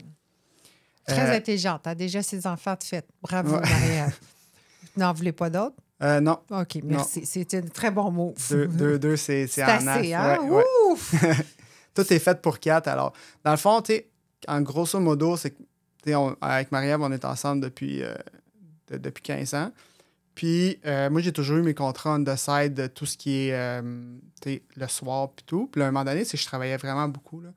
Très intelligente. Elle a déjà ses enfants de fait. Bravo, Marie. Vous n'en voulez pas d'autres? Non. OK, merci. C'est un très bon mot. Deux, c'est en assez, hein? Ouais. Ouf! Tout est fait pour 4. Alors, dans le fond, tu sais, en grosso modo, c'est que, avec Marie-Ève, on est ensemble depuis 15 ans. Puis, moi, j'ai toujours eu mes contrats on the side de tout ce qui est le soir puis tout. Puis, à un moment donné, c'est que je travaillais vraiment beaucoup, là.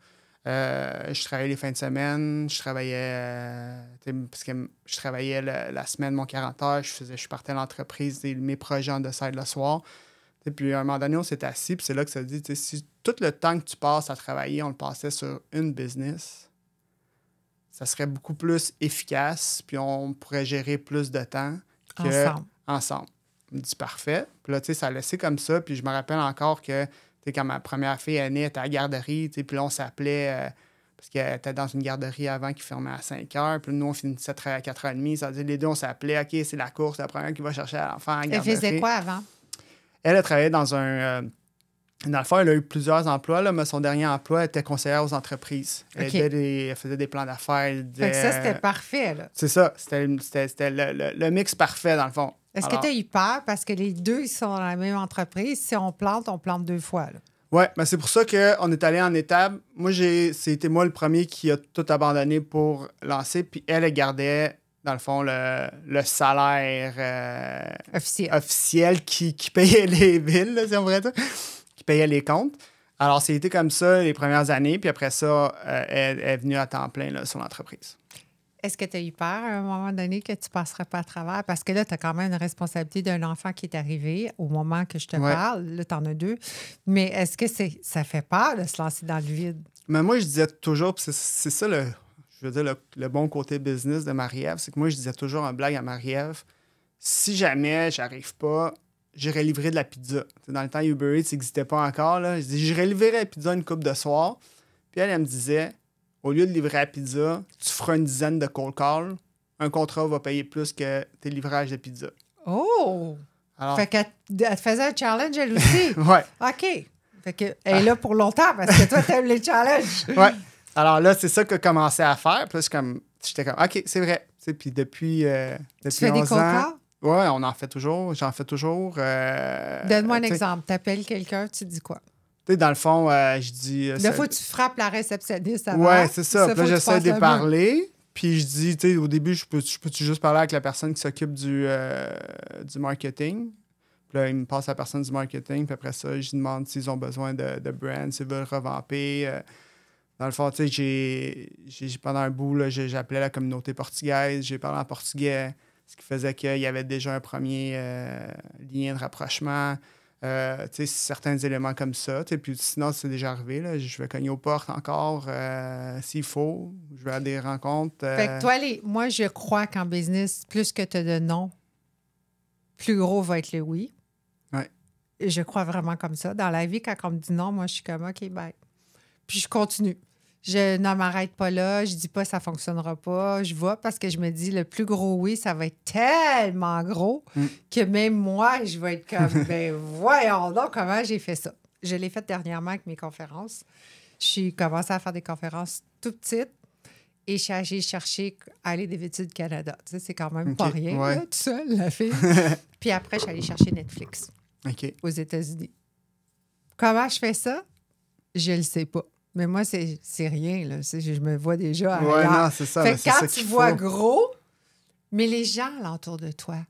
Je travaillais les fins de semaine, je travaillais parce que je travaillais la semaine, mon 40 heures, je partais à l'entreprise, mes projets en the side le soir. Puis à un moment donné, on s'est assis, puis c'est là que ça dit, si tout le temps que tu passes à travailler, on le passait sur une business, ça serait beaucoup plus efficace, puis on pourrait gérer plus de temps ensemble. Je me dis parfait. Puis là, ça a laissé comme ça, puis je me rappelle encore que quand ma première fille est née, elle était à la garderie, puis là, on s'appelait parce qu'elle était dans une garderie avant qui fermait à 5 heures. Puis nous, on finissait à 4h30. Ça veut dire les deux, on s'appelait. OK, c'est la course, la première qui va chercher l'enfant à la garderie. Elle faisait quoi avant? Elle a travaillé dans un... dans le fond, elle a eu plusieurs emplois, là, mais son dernier emploi, elle était conseillère aux entreprises. Elle faisait des plans d'affaires. Fait que ça, c'était parfait, là. C'est ça. C'était le mix parfait, dans le fond. Est-ce que tu as eu peur? Parce que les deux, ils sont dans la même entreprise. Si on plante 2 fois. Oui, mais c'est pour ça qu'on est allé en étapes. Moi, c'était moi le premier qui a tout abandonné pour lancer. Puis elle gardait, dans le fond, le salaire officiel qui payait les billes, là, si on pourrait dire, qui payait les comptes. Alors, c'était comme ça les premières années. Puis après ça, elle est venue à temps plein là, sur l'entreprise. Est-ce que tu as eu peur à un moment donné que tu ne passerais pas à travers? Parce que là, tu as quand même une responsabilité d'un enfant qui est arrivé au moment que je te parle. Là, tu en as 2. Mais est-ce que ça fait peur de se lancer dans le vide? Mais moi, je disais toujours, c'est ça le bon côté business de Marie-Ève, c'est que moi, je disais toujours en blague à Marie-Ève, si jamais j'arrive pas, j'irai livrer de la pizza. T'sais, dans le temps, Uber Eats n'existait pas encore. Là. Je dis, j'irai livrer la pizza une couple de soir. Puis elle me disait, au lieu de livrer la pizza, tu feras une dizaine de cold calls. Un contrat va payer plus que tes livrages de pizza. Oh! Alors, fait qu'elle te faisait un challenge, elle aussi? Oui. OK. Fait qu'elle est là pour longtemps parce que toi, t'aimes les challenges. Oui. Alors là, c'est ça qu'elle a commencé à faire. Puis là, j'étais comme, OK, c'est vrai. Puis depuis tu fais des cold calls? Oui, on en fait toujours. J'en fais toujours. Donne-moi un exemple. T'appelles quelqu'un, tu dis quoi? Tu sais, dans le fond, je dis... Là, faut que tu frappes la réceptionniste avant. Oui, c'est ça. Puis là, j'essaie de parler. Puis je dis, tu sais, au début, je peux-tu juste parler avec la personne qui s'occupe du marketing? Puis là, il me passe la personne du marketing. Puis après ça, je demande s'ils ont besoin de brand, s'ils veulent revamper. Dans le fond, tu sais, pendant un bout, là, j'appelais la communauté portugaise. J'ai parlé en portugais, ce qui faisait qu'il y avait déjà un premier lien de rapprochement. Certains éléments comme ça. Puis sinon, c'est déjà arrivé. Là, je vais cogner aux portes encore s'il faut. Je vais à des rencontres. Fait que toi, moi, je crois qu'en business, plus que tu as de non, plus gros va être le oui. Ouais. Je crois vraiment comme ça. Dans la vie, quand on me dit non, moi, je suis comme OK, bye. Puis je continue. Je ne m'arrête pas là. Je dis pas ça ne fonctionnera pas. Je vais parce que je me dis le plus gros oui, ça va être tellement gros que même moi, je vais être comme ben voyons donc comment j'ai fait ça. Je l'ai fait dernièrement avec mes conférences. J'ai commencé à faire des conférences tout petites et j'ai cherché à aller des études Canada. Tu sais, c'est quand même pas rien, là, tout seul, la fille. Puis après, je suis allée chercher Netflix aux États-Unis. Comment je fais ça? Je le sais pas. Mais moi, c'est rien. Là. Je me vois déjà ailleurs. Oui, non, c'est ça. Fait que quand tu vois gros, Mais les gens alentour de toi,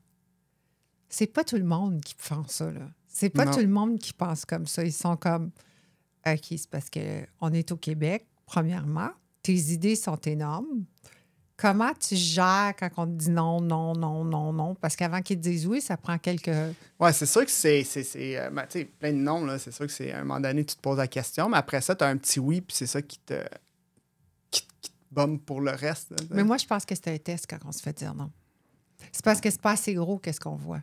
c'est pas tout le monde qui pense ça, là. C'est pas Non. tout le monde qui pense comme ça. Ils sont comme, OK, c'est parce qu'on est au Québec, premièrement. Tes idées sont énormes. Comment tu gères quand on te dit non, non, non, non, non? Parce qu'avant qu'ils te disent oui, ça prend quelques... Ouais, c'est sûr que c'est ben, tu sais, plein de noms, là. C'est sûr que c'est à un moment donné, tu te poses la question, mais après ça, tu as un petit oui, puis c'est ça qui te bombe pour le reste. Là. Mais moi, je pense que c'est un test quand on se fait dire non. C'est parce que c'est pas assez gros qu'est-ce qu'on voit.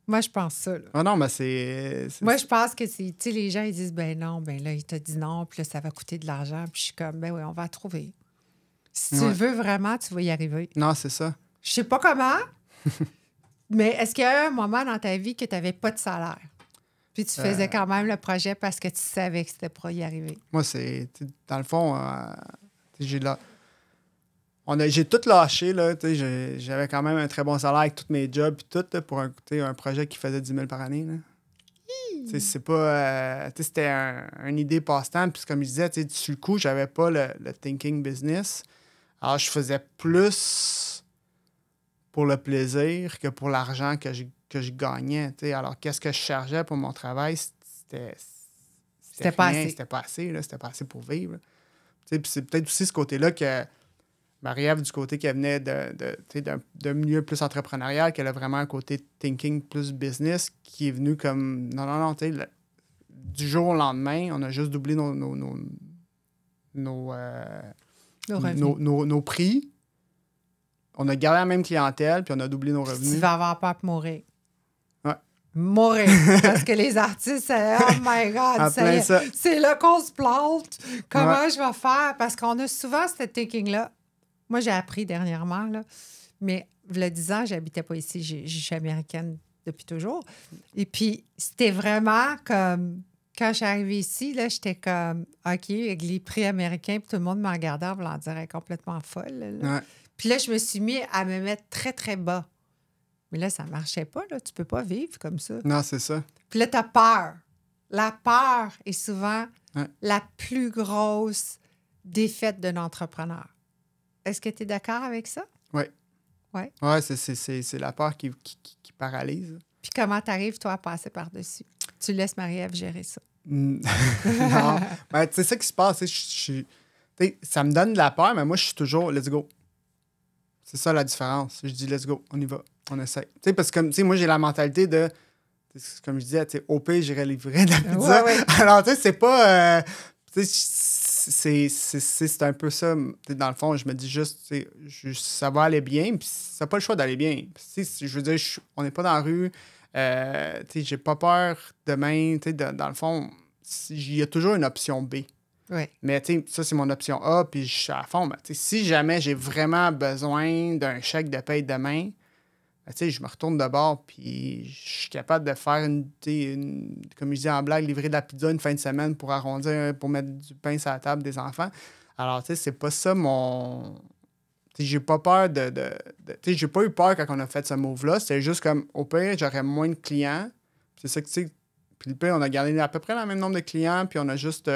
Moi, je pense ça. Là. Ah non, mais c'est Moi, je pense que c'est... Tu sais, les gens, ils disent, ben non, ben là, il t'a dit non, puis là, ça va coûter de l'argent. Puis je suis comme, ben oui, on va la trouver. Si tu le veux vraiment, tu vas y arriver. Non, c'est ça. Je sais pas comment, mais est-ce qu'il y a un moment dans ta vie que tu n'avais pas de salaire? Puis tu faisais quand même le projet parce que tu savais que c'était pour y arriver. Moi, c'est... Dans le fond, j'ai tout lâché, là. J'avais quand même un très bon salaire avec tous mes jobs puis tout, là, pour un projet qui faisait 10 000 par année, là. C'est pas... c'était une idée passe-temps. Puis comme je disais, sur le coup, j'avais pas le thinking business. Alors, je faisais plus pour le plaisir que pour l'argent que je gagnais. T'sais. Alors, qu'est-ce que je chargeais pour mon travail? C'était pas rien, assez. C'était pas assez. Là, c'était pas assez pour vivre. Puis c'est peut-être aussi ce côté-là que Marie-Ève, du côté qu'elle venait d'un milieu plus entrepreneurial, qu'elle a vraiment un côté thinking plus business, qui est venu comme... Non, du jour au lendemain, on a juste doublé nos prix. On a gardé la même clientèle, puis on a doublé nos revenus. Tu vas avoir peur de mourir. Ouais. Mourir. Parce que les artistes, oh my God, c'est là qu'on se plante. Comment je vais faire? Parce qu'on a souvent cette thinking-là. Moi, j'ai appris dernièrement, là, mais il y a 10 ans, je n'habitais pas ici. Je suis américaine depuis toujours. Et puis, c'était vraiment comme... Quand je suis arrivée ici, là, j'étais comme, OK, avec les prix américains, puis tout le monde me regardait en voulant dire, elle est complètement folle. Là. Ouais. Puis là, je me suis mis à me mettre très, très bas. Mais là, ça ne marchait pas. Là. Tu ne peux pas vivre comme ça. Non, c'est ça. Puis là, tu as peur. La peur est souvent la plus grosse défaite d'un entrepreneur. Est-ce que tu es d'accord avec ça? Oui. Oui. Oui, c'est la peur qui paralyse. Puis comment tu arrives, toi, à passer par-dessus? Tu laisses Marie-Ève gérer ça. Non. Ben, c'est ça qui se passe. Ça me donne de la peur, mais moi, je suis toujours « let's go ». C'est ça la différence. Je dis « let's go », on y va, on essaie. Parce que moi, j'ai la mentalité de, comme je disais, au pire, j'irais livrer de la pizza. Ouais. Alors, c'est pas... c'est un peu ça. Dans le fond, je me dis juste, ça va aller bien, puis ça n'a pas le choix d'aller bien. Je veux dire, on n'est pas dans la rue. J'ai pas peur demain. Dans le fond, il y a toujours une option B. Oui. Mais ça, c'est mon option A, puis je suis à fond. Ben, si jamais j'ai vraiment besoin d'un chèque de paye demain, ben, je me retourne de bord, puis je suis capable de faire comme je dis en blague, livrer de la pizza une fin de semaine pour arrondir, pour mettre du pain sur la table des enfants. Alors, c'est pas ça mon... j'ai pas peur j'ai pas eu peur quand on a fait ce move-là. C'était juste comme, au pire, j'aurais moins de clients. C'est ça que, puis le pire, on a gardé à peu près le même nombre de clients, puis on a juste,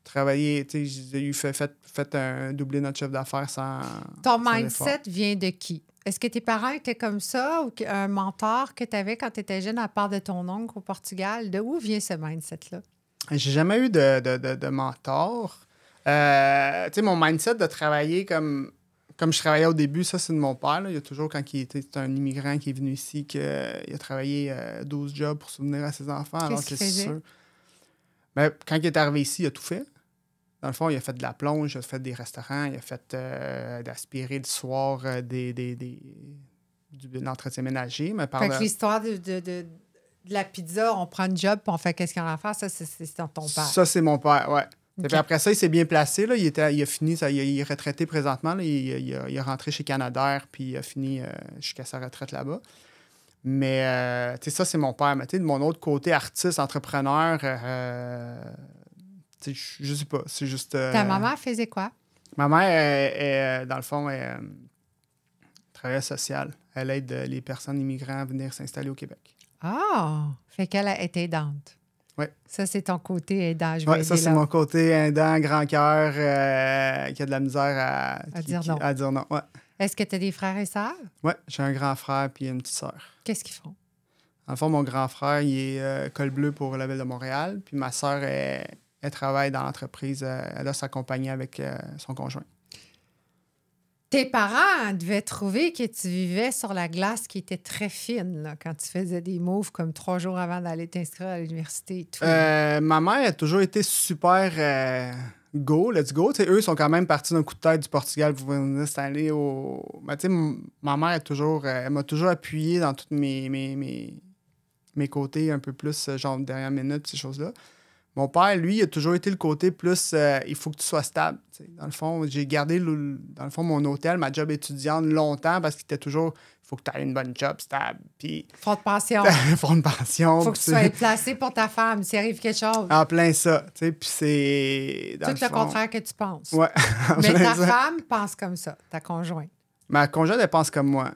travaillé, j'ai fait un doublé notre chiffre d'affaires sans... Ton sans mindset effort. vient de qui? Est-ce que tes parents étaient comme ça ou un mentor que tu avais quand tu étais jeune à part de ton oncle au Portugal? De où vient ce mindset-là? J'ai jamais eu de mentor. Mon mindset de travailler comme je travaillais au début, ça, c'est de mon père. Là. Il y a toujours, quand il était un immigrant qui est venu ici, qu'il a travaillé 12 jobs pour souvenir à ses enfants. Alors, Qu'est-ce qu'il faisait? sûr. Mais quand il est arrivé ici, il a tout fait. Dans le fond, il a fait de la plonge, il a fait des restaurants, il a fait d'aspirer le soir de l'entretien ménager. Mais Fait que l'histoire de la pizza, on prend une job puis on fait qu'est-ce qu'il y en a à faire, ça, c'est ton père. Ça, c'est mon père, oui. Okay. Puis après ça, il s'est bien placé. Là. Il a fini, il est retraité présentement. Là. Il est rentré chez Canadair, puis il a fini jusqu'à sa retraite là-bas. Mais ça, c'est mon père. Mais de mon autre côté, artiste, entrepreneur, je sais pas. C'est juste... Ta maman faisait quoi? Ma mère, dans le fond, est travailleuse sociale. Elle aide les personnes immigrants à venir s'installer au Québec. Ah! Fait qu'elle a été aidante. Oui. Ça, c'est ton côté aidant. Oui, ça, c'est mon côté aidant, grand cœur, qui a de la misère à dire non. À dire non, ouais. Est-ce que tu as des frères et sœurs? Oui, j'ai un grand frère puis une petite sœur. Qu'est-ce qu'ils font? En fond, mon grand frère, il est col bleu pour la Ville de Montréal. Puis ma sœur, elle travaille dans l'entreprise. Elle a sa compagnie avec son conjoint. Tes parents devaient trouver que tu vivais sur la glace qui était très fine là, quand tu faisais des moves comme 3 jours avant d'aller t'inscrire à l'université et tout. Ma mère a toujours été super go, let's go. T'sais, eux sont quand même partis d'un coup de tête du Portugal pour venir s'installer au... Mais tu sais, ma mère elle m'a toujours appuyé dans tous mes côtés un peu plus, genre dernière minute, ces choses-là. Mon père, lui, il a toujours été le côté plus il faut que tu sois stable. T'sais. Dans le fond, j'ai gardé dans le fond mon hôtel, ma job étudiante longtemps parce qu'il était toujours il faut que tu aies une bonne job stable. Puis. Fonds de pension. Fonds de pension. Faut que tu sois placé pour ta femme s'il arrive quelque chose. En plein ça. Puis c'est. Tout le contraire que tu penses. Ouais. Mais ta femme pense comme ça, ta conjointe. Ma conjointe, elle pense comme moi.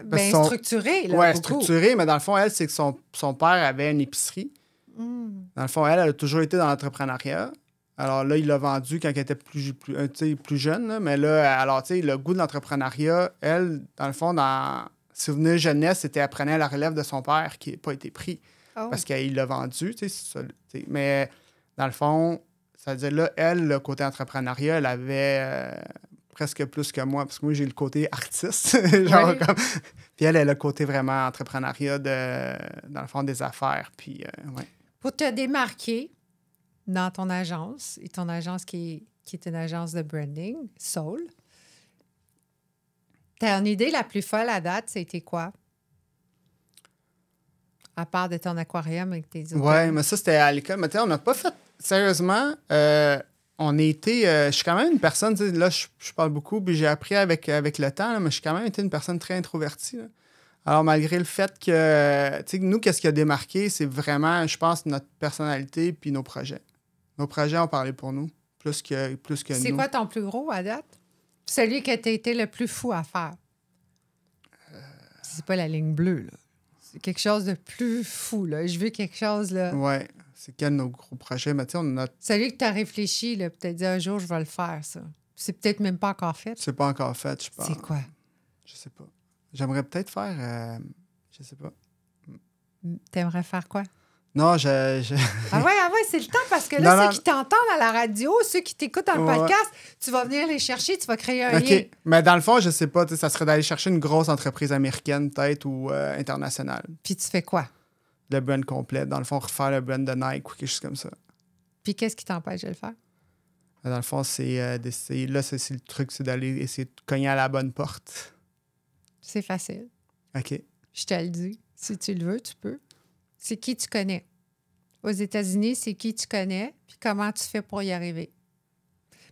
Bien structurée, là. Oui, beaucoup. structurée, mais dans le fond, elle, c'est que son père avait une épicerie. Dans le fond, elle a toujours été dans l'entrepreneuriat. Alors là, il l'a vendu quand elle était plus jeune. Là. Mais là, alors, tu sais, le goût de l'entrepreneuriat, elle, dans le fond, dans souvenir jeunesse, c'était elle prenait la relève de son père qui n'a pas été pris. Oh. Parce qu'il l'a vendu, tu sais. Mais dans le fond, ça veut dire là, elle, le côté entrepreneuriat, elle avait presque plus que moi. Parce que moi, j'ai le côté artiste. genre Oui. comme... Puis elle a le côté vraiment entrepreneuriat dans le fond, des affaires. Puis, ouais. Pour te démarquer dans ton agence, et ton agence qui est une agence de branding, Soul, ton idée la plus folle à date, c'était quoi? À part de ton aquarium avec tes autres. Oui, mais ça, c'était à l'école. Mais tu sais, on n'a pas fait... Sérieusement, on a été... je suis quand même une personne... Là, je parle beaucoup, puis j'ai appris avec le temps, là, mais je suis quand même été une personne très introvertie, là. Alors, malgré le fait que, tu sais, nous, qu'est-ce qui a démarqué, c'est vraiment, je pense, notre personnalité puis nos projets. Nos projets ont parlé pour nous, plus que nous. C'est quoi ton plus gros à date? Celui que tu as été le plus fou à faire? C'est pas la ligne bleue, là. C'est quelque chose de plus fou, là. Je veux quelque chose, là... Oui, c'est quel nos gros projets? Mais tu sais, on a... Celui que tu as réfléchi, là, peut-être dit un jour, je vais le faire, ça. C'est peut-être même pas encore fait. C'est pas encore fait, je pense. C'est quoi? Je sais pas. J'aimerais peut-être faire... je sais pas. T'aimerais faire quoi? Non, Ah ouais, c'est le temps, parce que là, ceux qui t'entendent à la radio, ceux qui t'écoutent dans le podcast, tu vas venir les chercher, tu vas créer un lien. Mais dans le fond, je sais pas, ça serait d'aller chercher une grosse entreprise américaine, peut-être, ou internationale. Puis tu fais quoi? Le brand complet. Dans le fond, refaire le brand de Nike ou quelque chose comme ça. Puis qu'est-ce qui t'empêche de le faire? Dans le fond, c'est d'essayer... Là, c'est le truc, c'est d'aller essayer de cogner à la bonne porte. C'est facile. OK. Je te le dis. Si tu le veux, tu peux. C'est qui tu connais. Aux États-Unis, c'est qui tu connais, puis comment tu fais pour y arriver.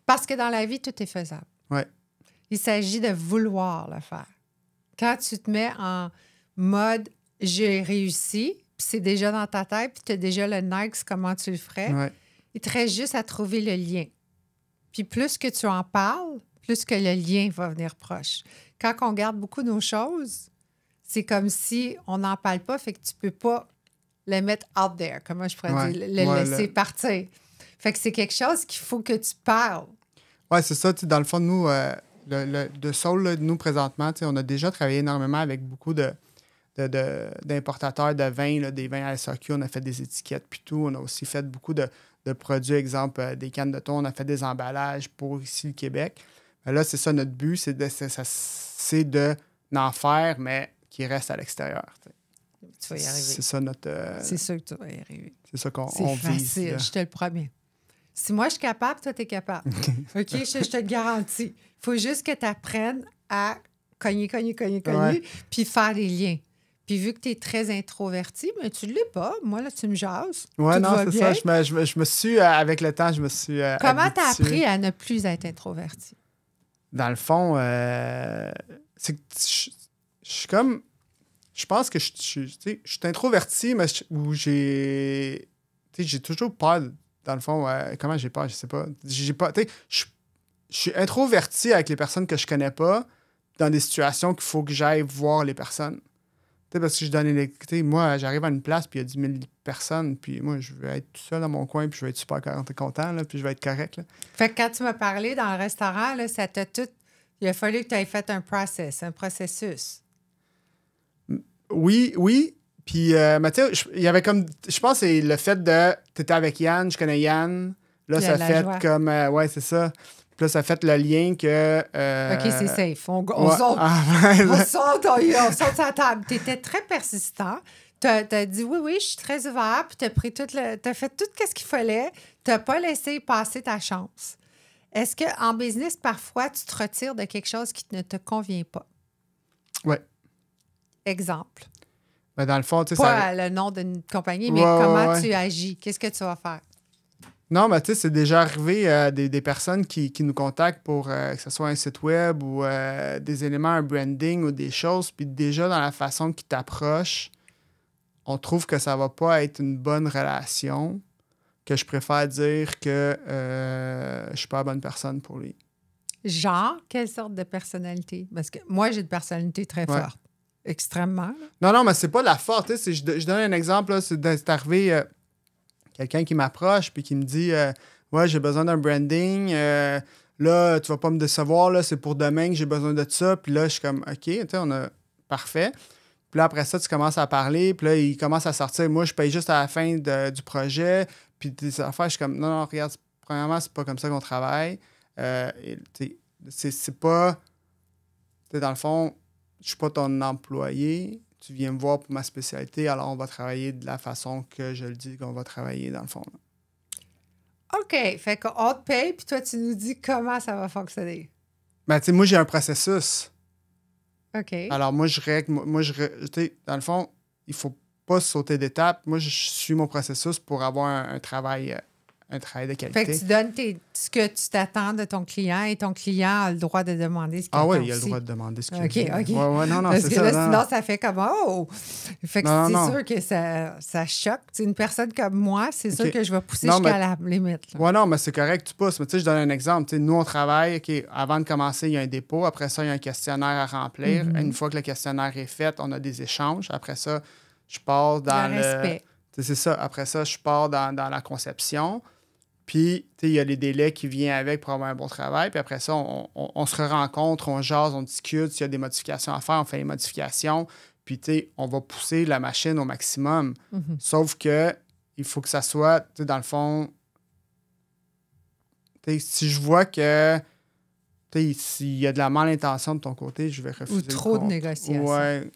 Parce que dans la vie, tout est faisable. Ouais. Il s'agit de vouloir le faire. Quand tu te mets en mode « j'ai réussi », puis c'est déjà dans ta tête, puis tu as déjà le next, comment tu le ferais, Ouais. il te reste juste à trouver le lien. Puis plus que tu en parles, plus que le lien va venir proche. Quand on garde beaucoup nos choses, c'est comme si on n'en parle pas, fait que tu peux pas le mettre out there, comment je pourrais dire, le laisser partir. Fait que c'est quelque chose qu'il faut que tu parles. Oui, c'est ça. Dans le fond, nous, de Soul, là, nous, présentement, on a déjà travaillé énormément avec beaucoup d'importateurs de vins, là, des vins à la SAQ. On a fait des étiquettes puis tout. On a aussi fait beaucoup de produits, exemple, des cannes de thon. On a fait des emballages pour ici, le Québec. Mais là, c'est ça, notre but, c'est d'en faire, mais qui reste à l'extérieur. Tu vas y arriver. C'est ça notre... c'est sûr que tu vas y arriver. C'est ça qu'on C'est vise. facile, Là. je te le promets. Si moi, je suis capable, toi, tu es capable. OK? Je te le garantis. Il faut juste que tu apprennes à cogner, Ouais. puis faire des liens. Puis vu que tu es très introverti, mais tu ne l'es pas. Moi, là, tu me jases. Oui, Tout non, va c'est bien. ça. Je me suis, avec le temps, je me suis Comment tu as habitué. appris à ne plus être introverti? Dans le fond, c'est que je suis comme... Je pense que je suis introverti, mais j'ai toujours peur, dans le fond. Comment j'ai peur? Je sais pas. J'ai pas... Je suis introverti avec les personnes que je connais pas dans des situations qu'il faut que j'aille voir les personnes. Parce que je donne moi, j'arrive à une place, puis il y a 10 000 personnes, puis moi, je vais être tout seul dans mon coin, puis je vais être super content, là, puis je vais être correct. Là. Fait que quand tu m'as parlé dans le restaurant, là, ça t'a tout... Il a fallu que tu aies fait un processus. Oui. Puis, mais tu sais, il y avait comme... Je pense que c'est le fait de... Tu étais avec Yann, je connais Yann. Là, Il y a ça de la fait joie. comme... ouais, c'est ça. Puis là, ça fait le lien que... OK, c'est safe. On ouais. saute. Ah, On saute à la table. Tu étais très persistant. Tu as dit oui, je suis très ouvert. Puis tu as pris t'as fait tout ce qu'il fallait. Tu n'as pas laissé passer ta chance. Est-ce qu'en business, parfois, tu te retires de quelque chose qui ne te convient pas? Oui. Exemple. Ben, dans le fond, tu sais... Pas le nom d'une compagnie, mais Ouais, comment ouais. tu agis? Qu'est-ce que tu vas faire? Non, mais tu sais, c'est déjà arrivé des personnes qui nous contactent pour que ce soit un site web ou des éléments, un branding ou des choses. Puis déjà, dans la façon qu'ils t'approchent, on trouve que ça va pas être une bonne relation, que je préfère dire que je suis pas la bonne personne pour lui. Genre, quelle sorte de personnalité? Parce que moi, j'ai une personnalité très Ouais. forte. Extrêmement. Non, mais c'est pas la force. Tu sais, je donne un exemple. Là, c'est arrivé quelqu'un qui m'approche puis qui me dit ouais, j'ai besoin d'un branding. Là, tu vas pas me décevoir. Là, c'est pour demain que j'ai besoin de ça. Puis là, je suis comme OK, tu sais, on a parfait. Puis là, après ça, tu commences à parler. Puis là, il commence à sortir. Moi, je paye juste à la fin du projet. Puis des affaires, je suis comme non, regarde, premièrement, c'est pas comme ça qu'on travaille. C'est pas. Tu sais, dans le fond, je suis pas ton employé. Tu viens me voir pour ma spécialité, alors on va travailler de la façon que je le dis qu'on va travailler, dans le fond. Là. OK. Fait qu'on te paye, puis toi, tu nous dis comment ça va fonctionner. Ben, tu sais, moi, j'ai un processus. OK. Alors, moi, tu sais, dans le fond, il faut pas sauter d'étape. Moi, je suis mon processus pour avoir un travail de qualité. Fait que tu donnes ce que tu t'attends de ton client et ton client a le droit de demander ce qu'il Ah oui, attend il a le aussi. droit de demander ce qu'il OK. veut. Ouais, non, Parce c'est que ça. là, non, sinon, ça fait comme oh! Fait que c'est sûr que ça choque. C'est une personne comme moi, c'est sûr que je vais pousser jusqu'à la limite. Là. Ouais, non, mais c'est correct, tu pousses. Mais tu sais, je donne un exemple. Tu sais, nous, on travaille, OK, avant de commencer, il y a un dépôt. Après ça, il y a un questionnaire à remplir. Une fois que le questionnaire est fait, on a des échanges. Après ça, je pars dans le respect. C'est ça. Après ça, je pars dans la conception. Puis, tu sais, il y a les délais qui viennent avec pour avoir un bon travail. Puis après ça, on se rencontre, on jase, on discute. S'il y a des modifications à faire, on fait les modifications. Puis, tu sais, on va pousser la machine au maximum. Sauf que il faut que ça soit, tu sais, dans le fond, tu sais, si je vois que, tu sais, s'il y a de la malintention de ton côté, je vais refuser. Ou trop de négociations. Ouais.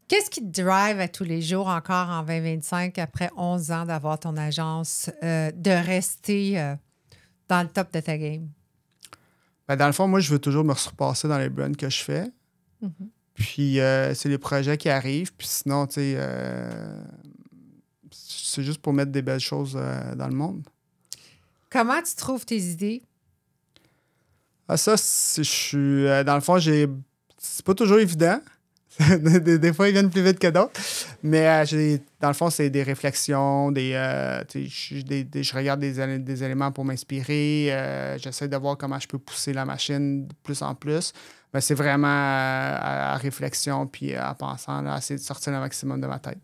Qu'est-ce qui te drive à tous les jours encore en 2025, après 11 ans d'avoir ton agence, de rester dans le top de ta game? Ben, dans le fond, moi, je veux toujours me surpasser dans les brands que je fais. Puis, c'est les projets qui arrivent. Puis sinon, tu sais, c'est juste pour mettre des belles choses dans le monde. Comment tu trouves tes idées? Ah, ça, je suis... dans le fond, c'est pas toujours évident. Des fois, ils viennent plus vite que d'autres. Mais dans le fond, c'est des réflexions, je regarde des éléments pour m'inspirer. J'essaie de voir comment je peux pousser la machine de plus en plus. Mais c'est vraiment à réflexion puis en pensant, là, essayer de sortir le maximum de ma tête.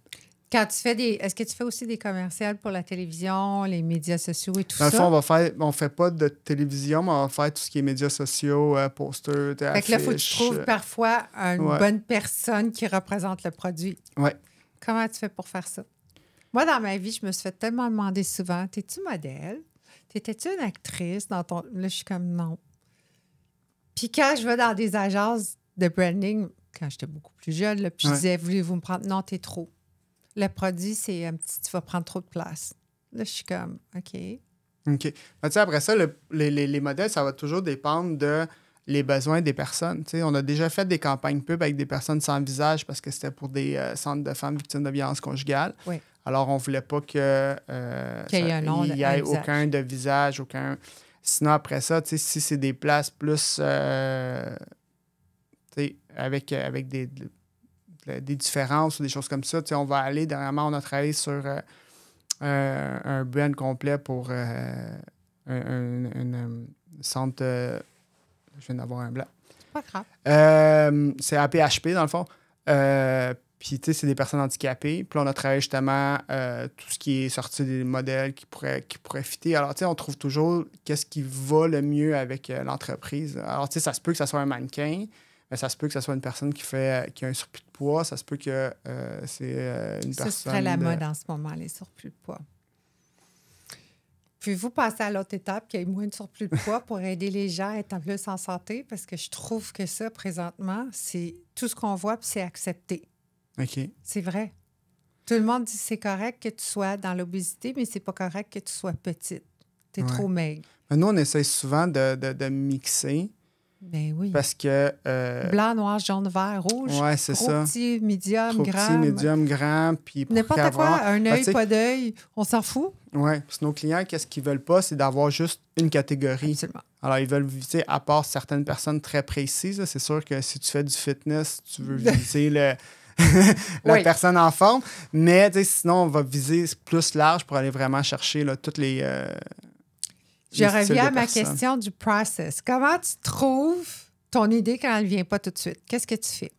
Quand tu fais est-ce que tu fais aussi des commerciales pour la télévision, les médias sociaux et tout ça? Dans le fond, on fait pas de télévision, mais on va faire tout ce qui est médias sociaux, posters, affiches. Fait que là, il faut que tu trouves parfois une bonne personne qui représente le produit. Ouais. Comment tu fais pour faire ça? Moi, dans ma vie, je me suis fait tellement demander souvent, t'es-tu modèle? T'étais-tu une actrice dans ton... Là, je suis comme non. Puis quand je vais dans des agences de branding, quand j'étais beaucoup plus jeune, là, puis je disais, voulez-vous me prendre? Non, t'es trop. Le produit, c'est un petit, tu vas prendre trop de place. Là, je suis comme, OK. OK. Mais tu sais, après ça, les modèles, ça va toujours dépendre de les besoins des personnes. Tu sais, on a déjà fait des campagnes pub avec des personnes sans visage parce que c'était pour des centres de femmes victimes de violences conjugales. Oui. Alors, on ne voulait pas qu'il y ait aucun de visage, aucun... Sinon, après ça, tu sais, si c'est des places plus... tu sais, avec des différences ou des choses comme ça, tu sais, on va aller, dernièrement, on a travaillé sur un brand complet pour un centre... je viens d'avoir un blanc. Pas grave. C'est APHP, dans le fond. Puis, tu sais, c'est des personnes handicapées. Puis là, on a travaillé justement tout ce qui est sorti des modèles qui pourraient fitter. Alors, tu sais, on trouve toujours qu'est-ce qui va le mieux avec l'entreprise. Alors, tu sais, ça se peut que ça soit un mannequin, mais ça se peut que ça soit une personne qui a un surplus de poids. Ça se peut que c'est une personne... Ça serait la mode en ce moment, les surplus de poids. Puis-vous passer à l'autre étape, qu'il y ait moins de surplus de poids pour aider les gens à être plus en santé? Parce que je trouve que ça, présentement, c'est tout ce qu'on voit, puis c'est accepté. OK. C'est vrai. Tout le monde dit que c'est correct que tu sois dans l'obésité, mais c'est pas correct que tu sois petite. Tu es trop maigre. Mais nous, on essaie souvent de mixer. Ben oui. Parce que... blanc, noir, jaune, vert, rouge. Ouais, c'est gros, ça. petit, médium, trop grand. petit, médium, grand. Puis n'importe quoi, un œil, pas d'œil, on s'en fout. Oui, parce que nos clients, qu'est-ce qu'ils veulent pas, c'est d'avoir juste une catégorie. Absolument. Alors, ils veulent viser, à part certaines personnes très précises, là, c'est sûr que si tu fais du fitness, tu veux viser la personne en forme. Mais sinon, on va viser plus large pour aller vraiment chercher là, toutes les... Je reviens à ma question du process. Comment tu trouves ton idée quand elle ne vient pas tout de suite? Qu'est-ce que tu fais?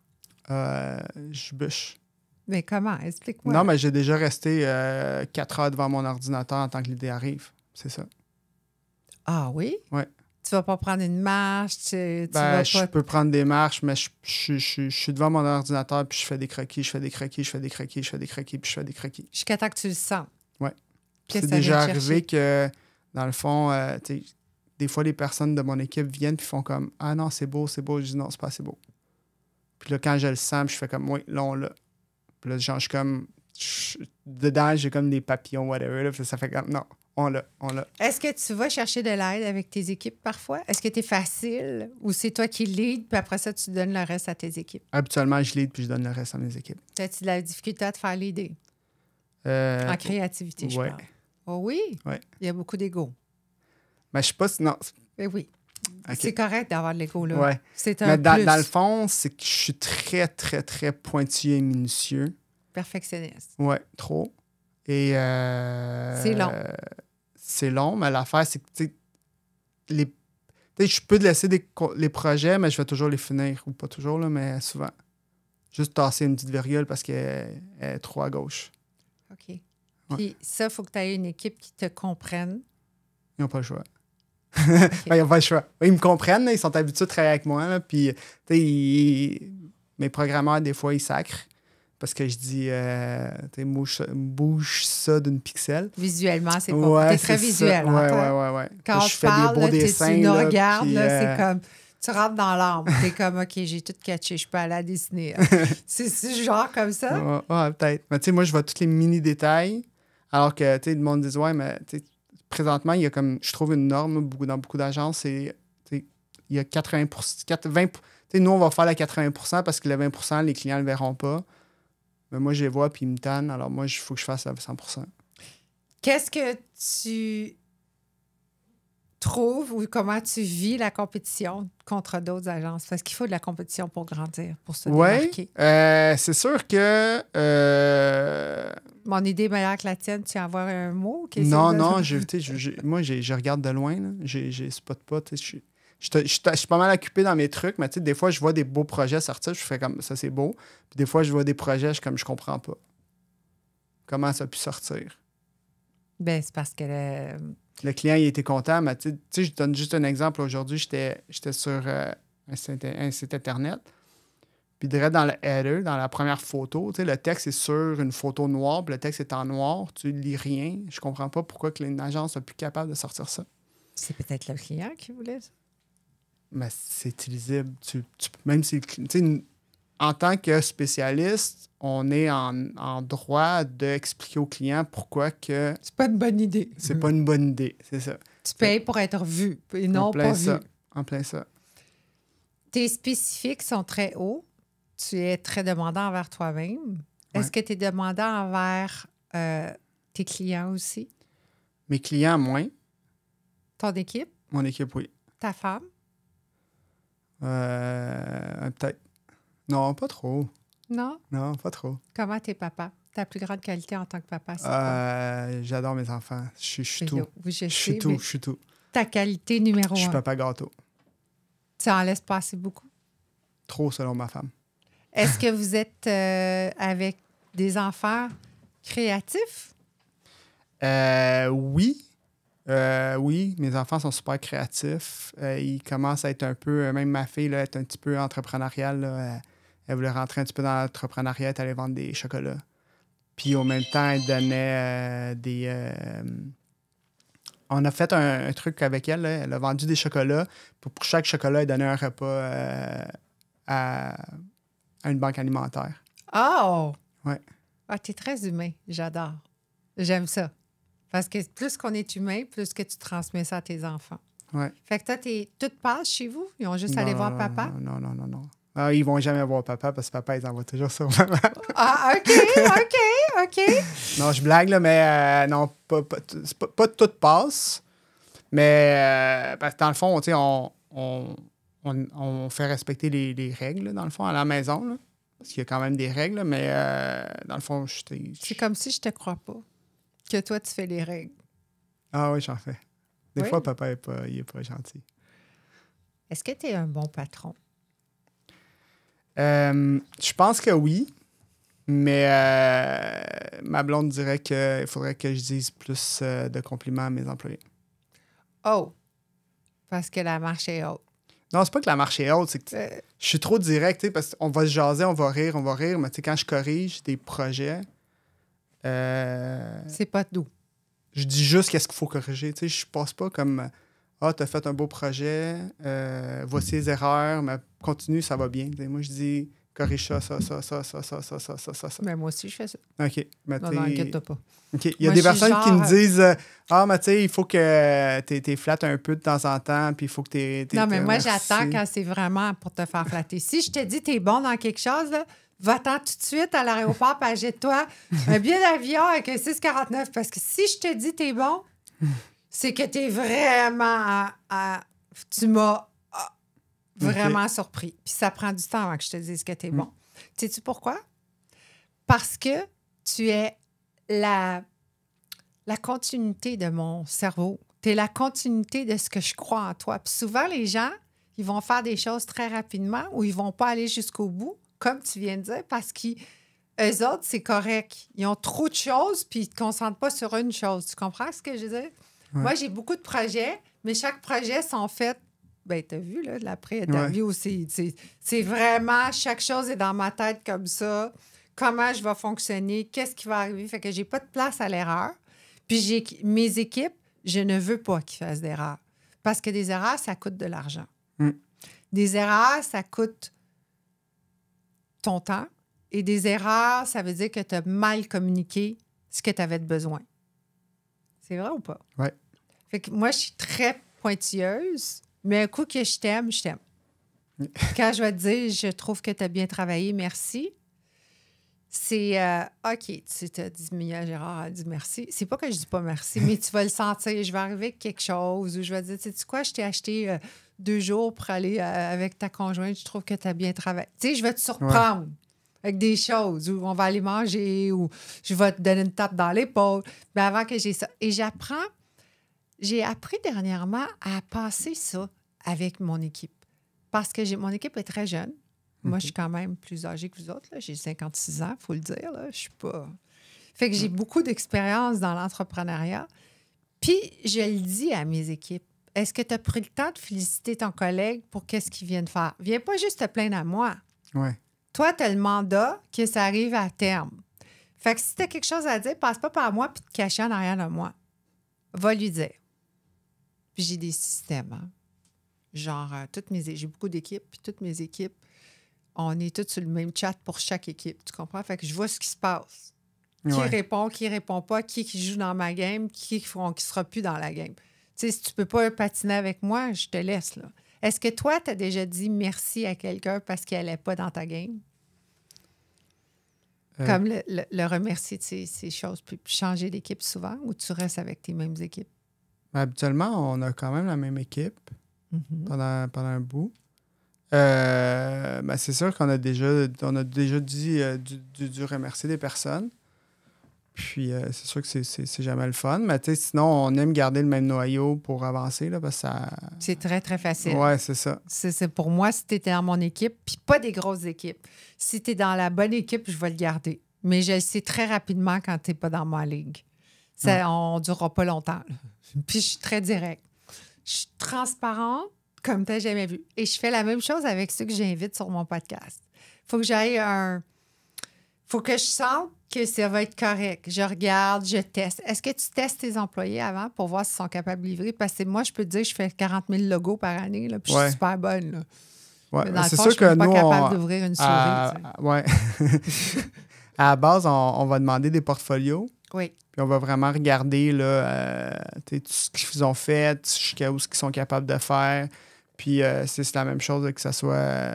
Je bûche. Mais comment? Explique-moi. Non, mais j'ai déjà resté 4 heures devant mon ordinateur en tant que l'idée arrive. C'est ça. Ah oui? Oui. Tu vas pas prendre une marche? Je peux prendre des marches, mais je suis devant mon ordinateur, puis je fais des croquis, je fais des croquis, je fais des croquis, je fais des croquis, puis je fais des croquis. Jusqu'à temps que tu le sens. Oui. C'est déjà arrivé que, dans le fond, des fois, les personnes de mon équipe viennent puis font comme « Ah non, c'est beau, c'est beau. » Je dis « Non, c'est pas assez beau. » Puis là, quand je le sens, puis je fais comme « Oui, là, on l'a. » Puis là, genre, je suis comme... dedans, j'ai comme des papillons, whatever. Là, puis ça fait comme « Non, on l'a. » Est-ce que tu vas chercher de l'aide avec tes équipes parfois? Est-ce que tu es facile ou c'est toi qui lead puis après ça, tu donnes le reste à tes équipes? Habituellement, je lead puis je donne le reste à mes équipes. As-tu de la difficulté à te faire leader? En créativité, je parle. Oh oui? Ouais. Il y a beaucoup d'ego. Mais je sais pas si... Non. Mais oui. Okay. C'est correct d'avoir de l'ego, là. Ouais. C'est un Mais plus. dans le fond, c'est que je suis très, très, très pointilleux et minutieux. Perfectionniste. Ouais, trop. Et... c'est long. C'est long, mais l'affaire, c'est que, je peux te laisser les projets, mais je vais toujours les finir. Ou pas toujours, là, mais souvent. Juste tasser une petite virgule parce qu'elle est trop à gauche. OK. Ouais. Puis ça, il faut que tu aies une équipe qui te comprenne. Ils n'ont pas le choix. Okay. Ils n'ont pas le choix. Ils me comprennent, là, ils sont habitués de travailler avec moi. Là, puis, mes programmeurs, des fois, ils sacrent. Parce que je dis, bouge ça d'une pixel. Visuellement, c'est pas... T'es très visuel. Ouais. Quand je fais des beaux dessins. Tu nous regardes, c'est comme... Tu rentres dans l'âme. T'es comme, OK, j'ai tout catché, je peux aller à Disney. c'est genre comme ça? Ouais, peut-être. Mais tu sais, moi, je vois tous les mini-détails. Alors que, tu sais, le monde dit, ouais, mais présentement, il y a comme, je trouve une norme dans beaucoup d'agences, c'est, il y a 20 nous, on va faire la 80% parce que le 20%, les clients ne le verront pas. Mais moi, je les vois puis ils me tannent. Alors moi, il faut que je fasse à 100%. Qu'est-ce que tu trouves ou comment tu vis la compétition contre d'autres agences? Parce qu'il faut de la compétition pour grandir, pour se démarquer. Oui, c'est sûr que... Mon idée est meilleure que la tienne, tu envoies un mot? Non, moi, je regarde de loin. Je spot pas. Je suis pas mal occupé dans mes trucs, mais des fois, je vois des beaux projets sortir, je fais comme ça, c'est beau. Puis des fois, je vois des projets, je comprends pas. Comment ça a pu sortir? Ben, c'est parce que... Le client, il était content, mais tu sais, je donne juste un exemple. Aujourd'hui, j'étais sur un site Internet. Puis direct dans le header, dans la première photo, le texte est sur une photo noire, puis le texte est en noir, tu lis rien. Je comprends pas pourquoi une agence n'est plus capable de sortir ça. C'est peut-être le client qui voulait ça. Mais c'est illisible. Même si, en tant que spécialiste, on est en droit d'expliquer au client pourquoi que... C'est pas une bonne idée. C'est pas une bonne idée, c'est ça. Tu payes pour être vu et non pas vu. En plein ça. Tes spécifiques sont très hauts. Tu es très demandant envers toi-même. Ouais. Est-ce que tu es demandant envers tes clients aussi? Mes clients, moins. Ton équipe? Mon équipe, oui. Ta femme? Peut-être. Non, pas trop. Non? Non, pas trop. Comment t'es papa? Ta plus grande qualité en tant que papa, c'est quoi? J'adore mes enfants. Je suis tout. Oui, je suis tout. Ta qualité numéro 1? Je suis papa gâteau. Tu en laisses passer beaucoup? Trop, selon ma femme. Est-ce que vous êtes avec des enfants créatifs? Oui. Oui, mes enfants sont super créatifs. Ils commencent à être un peu, même ma fille, là, est un petit peu entrepreneuriale. Là. Elle voulait rentrer un petit peu dans l'entrepreneuriat, elle allait vendre des chocolats. Puis au même temps, elle donnait on a fait un truc avec elle. Là. Elle a vendu des chocolats. Pour chaque chocolat, elle donnait un repas à une banque alimentaire. Oh! Ouais. Ah, t'es très humain. J'adore. J'aime ça. Parce que plus qu'on est humain, plus que tu transmets ça à tes enfants. Ouais. Fait que toi, tout passe chez vous? Ils ont juste à aller voir papa? Non. Ah, ils vont jamais voir papa parce que papa, ils envoient toujours sur maman. Ah, OK. Non, je blague, là, mais non, pas tout passe. Mais parce que dans le fond, tu sais, on fait respecter les règles, là, dans le fond, à la maison. Là, parce qu'il y a quand même des règles, là, mais dans le fond, C'est comme si je te crois pas. Que toi, tu fais les règles. Ah oui, j'en fais. Des Oui? fois, papa, il est pas gentil. Est-ce que tu es un bon patron? Je pense que oui, mais ma blonde dirait qu'il faudrait que je dise plus de compliments à mes employés. Oh! Parce que la marche est haute. Non, c'est pas que la marche est haute, c'est que je suis trop direct, tu sais, parce qu'on va se jaser, on va rire, mais tu sais, quand je corrige des projets, c'est pas doux. je dis juste qu'est-ce qu'il faut corriger, tu sais, je passe pas comme « Ah, t'as fait un beau projet, voici les erreurs, mais continue, ça va bien. » Moi, je dis « Corrige ça. » Mais moi aussi, je fais ça. OK. Mais Non, inquiète-toi pas. OK. Il y a Moi, des je suis personnes qui genre, me disent Ah, mais tu sais, il faut que tu flattes un peu de temps en temps, puis il faut que tu non, mais moi, j'attends quand c'est vraiment pour te faire flatter. Si je te dis t'es bon dans quelque chose, là, va-t'en tout de suite à l'aéroport et achète-toi un billet d'avion avec un 6,49. Parce que si je te dis t'es bon, c'est que t'es vraiment tu m'as vraiment surpris. Puis ça prend du temps avant que je te dise que t'es bon. Sais-tu pourquoi? Parce que tu es la continuité de mon cerveau. Tu es la continuité de ce que je crois en toi. Puis souvent, les gens, ils vont faire des choses très rapidement ou ils vont pas aller jusqu'au bout, comme tu viens de dire, parce qu'eux autres, c'est correct. Ils ont trop de choses puis ils ne te concentrent pas sur une chose. Tu comprends ce que je veux dire? Ouais. Moi, j'ai beaucoup de projets, mais chaque projet sont faits. Bien, tu as vu, là, l'après-interview, c'est vraiment, chaque chose est dans ma tête comme ça. Comment je vais fonctionner? Qu'est-ce qui va arriver? Fait que j'ai pas de place à l'erreur. Puis mes équipes, je ne veux pas qu'ils fassent d'erreurs. Parce que des erreurs, ça coûte de l'argent. Des erreurs, ça coûte ton temps. Et des erreurs, ça veut dire que tu as mal communiqué ce que tu avais de besoin. C'est vrai ou pas? Oui. Fait que moi, je suis très pointilleuse, mais un coup que je t'aime, je t'aime. Quand je vais te dire, je trouve que tu as bien travaillé, merci. C'est OK, tu as dit, Mia Gérard a dit merci. C'est pas que je dis pas merci, mais tu vas le sentir. Je vais arriver avec quelque chose ou je vais te dire, tu sais quoi, je t'ai acheté 2 jours pour aller avec ta conjointe, je trouve que tu as bien travaillé. Tu sais, je vais te surprendre avec des choses où on va aller manger ou je vais te donner une tape dans l'épaule. Mais avant que j'ai ça. Et j'ai appris dernièrement à passer ça avec mon équipe. Parce que mon équipe est très jeune. Moi, je suis quand même plus âgée que vous autres. Là. J'ai 56 ans, il faut le dire. Là. Je suis pas... Fait que j'ai beaucoup d'expérience dans l'entrepreneuriat. Puis, je le dis à mes équipes. Est-ce que tu as pris le temps de féliciter ton collègue pour qu'est-ce qu'il vient de faire? Viens pas juste te plaindre à moi. Ouais. Toi, tu as le mandat que ça arrive à terme. Fait que si tu as quelque chose à dire, passe pas par moi puis te cacher en arrière de moi. Va lui dire. Puis j'ai des systèmes. Hein? Genre, j'ai beaucoup d'équipes, puis toutes mes équipes, on est tous sur le même chat pour chaque équipe. Tu comprends? Fait que je vois ce qui se passe. Qui répond pas, qui joue dans ma game, qui sera plus dans la game. Tu sais, si tu peux pas patiner avec moi, je te laisse, là. Est-ce que toi, tu as déjà dit merci à quelqu'un parce qu'elle n'est pas dans ta game? Comme le remercier de ces choses, puis changer d'équipe souvent, ou tu restes avec tes mêmes équipes? Habituellement, on a quand même la même équipe pendant un bout. C'est sûr qu'on a déjà dit du remercier des personnes. Puis c'est sûr que c'est jamais le fun. Mais sinon, on aime garder le même noyau pour avancer, là, parce que ça... C'est très, très facile. Ouais, c'est ça. C'est pour moi, si tu étais dans mon équipe, puis pas des grosses équipes. Si tu es dans la bonne équipe, je vais le garder. Mais je le sais très rapidement quand tu n'es pas dans ma ligue. On ne durera pas longtemps. Là. Puis je suis très directe. Je suis transparente comme tu n'as jamais vu. Et je fais la même chose avec ceux que j'invite sur mon podcast. Faut que j'aille faut que je sente que ça va être correct. Je regarde, je teste. Est-ce que tu testes tes employés avant pour voir s'ils sont capables de livrer? Parce que moi, je peux te dire, je fais 40 000 logos par année, là, puis je suis super bonne. Là. Ouais. Mais dans le c'est fond, sûr je suis que pas nous, capable d'ouvrir une souris. Ouais. À la base, on va demander des portfolios. Oui. Puis on va vraiment regarder là, tout ce qu'ils ont fait, jusqu'à où ce qu'ils sont capables de faire. Puis c'est la même chose que ça soit...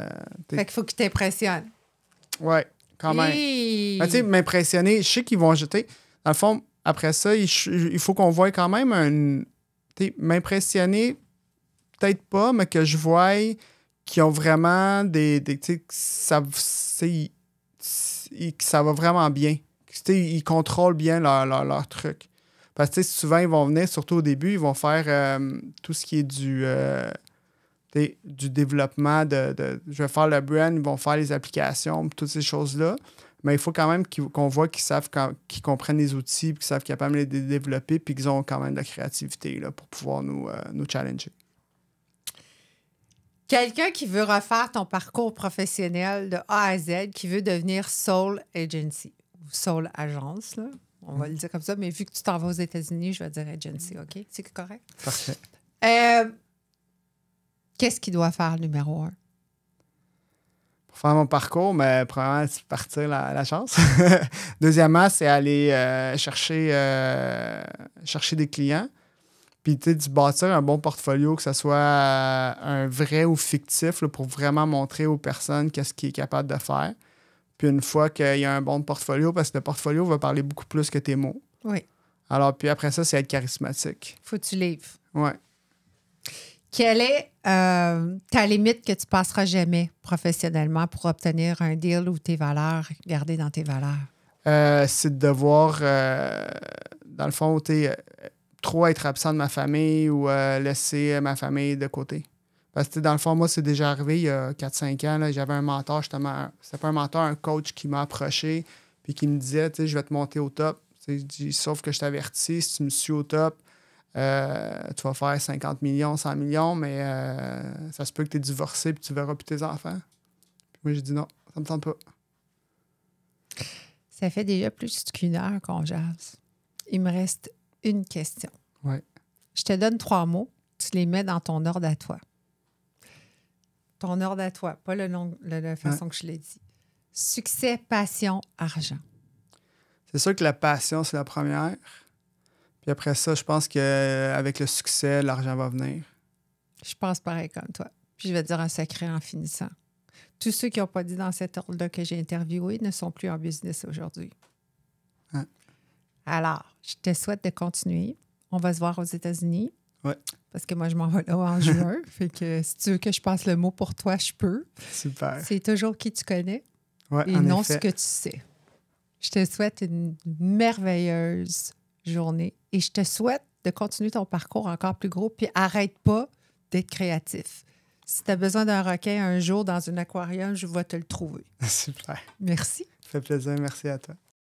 Fait qu'il faut qu'ils t'impressionnent. Oui, quand même. Tu sais, m'impressionner, je sais qu'ils vont jeter. Dans le fond, après ça, il faut qu'on voie quand même m'impressionner, peut-être pas, mais que je voie qu'ils ont vraiment que ça va vraiment bien. Ils contrôlent bien leur truc. Parce que souvent, ils vont venir, surtout au début, ils vont faire tout ce qui est du développement je vais faire le brand, ils vont faire les applications, toutes ces choses-là. Mais il faut quand même qu'on voit qu'ils comprennent les outils, qu'ils savent qu'ils sont capables de les développer, puis qu'ils ont quand même de la créativité là, pour pouvoir nous challenger. Quelqu'un qui veut refaire ton parcours professionnel de A à Z, qui veut devenir Soul Agency ou Soul Agence, là, on va le dire comme ça, mais vu que tu t'en vas aux États-Unis, je vais dire Agency, OK? C'est correct? Parfait. Qu'est-ce qu'il doit faire, numéro 1? Pour faire mon parcours, mais premièrement, c'est partir la chance. Deuxièmement, c'est aller chercher des clients. Puis, tu sais, bâtir un bon portfolio, que ce soit un vrai ou fictif, là, pour vraiment montrer aux personnes qu'est-ce qu'il est capable de faire. Puis, une fois qu'il y a un bon portfolio, parce que le portfolio va parler beaucoup plus que tes mots. Oui. Alors, puis après ça, c'est être charismatique. Faut que tu livres. Oui. Quelle est ta limite que tu passeras jamais professionnellement pour obtenir un deal ou tes valeurs, garder dans tes valeurs? C'est de devoir, dans le fond, trop être absent de ma famille ou laisser ma famille de côté. Parce que dans le fond, moi, c'est déjà arrivé il y a 4-5 ans. Là, j'avais un mentor, justement. C'était pas un mentor, un coach qui m'a approché puis qui me disait, tu sais, je vais te monter au top. Sauf que je t'avertis, si tu me suis au top, tu vas faire 50 millions, 100 millions, mais ça se peut que tu es divorcé puis tu verras plus tes enfants. Puis moi, j'ai dit non, ça me tente pas. Ça fait déjà plus qu'une heure qu'on jase. Il me reste une question. Ouais. Je te donne 3 mots. Tu les mets dans ton ordre à toi. Ton ordre à toi, pas la façon que je l'ai dit. Succès, passion, argent. C'est sûr que la passion, c'est la première. Puis après ça, je pense qu'avec le succès, l'argent va venir. Je pense pareil comme toi. Puis je vais te dire un secret en finissant. Tous ceux qui n'ont pas dit dans cet ordre-là que j'ai interviewé ne sont plus en business aujourd'hui. Hein? Alors, je te souhaite de continuer. On va se voir aux États-Unis. Oui. Parce que moi, je m'en vais là en juin. Fait que si tu veux que je passe le mot pour toi, je peux. Super. C'est toujours qui tu connais Ouais, et en non effet. ce que tu sais. Je te souhaite une merveilleuse journée et je te souhaite de continuer ton parcours encore plus gros puis arrête pas d'être créatif. Si tu as besoin d'un requin un jour dans un aquarium, je vais te le trouver. Super. Merci. Ça fait plaisir. Merci à toi.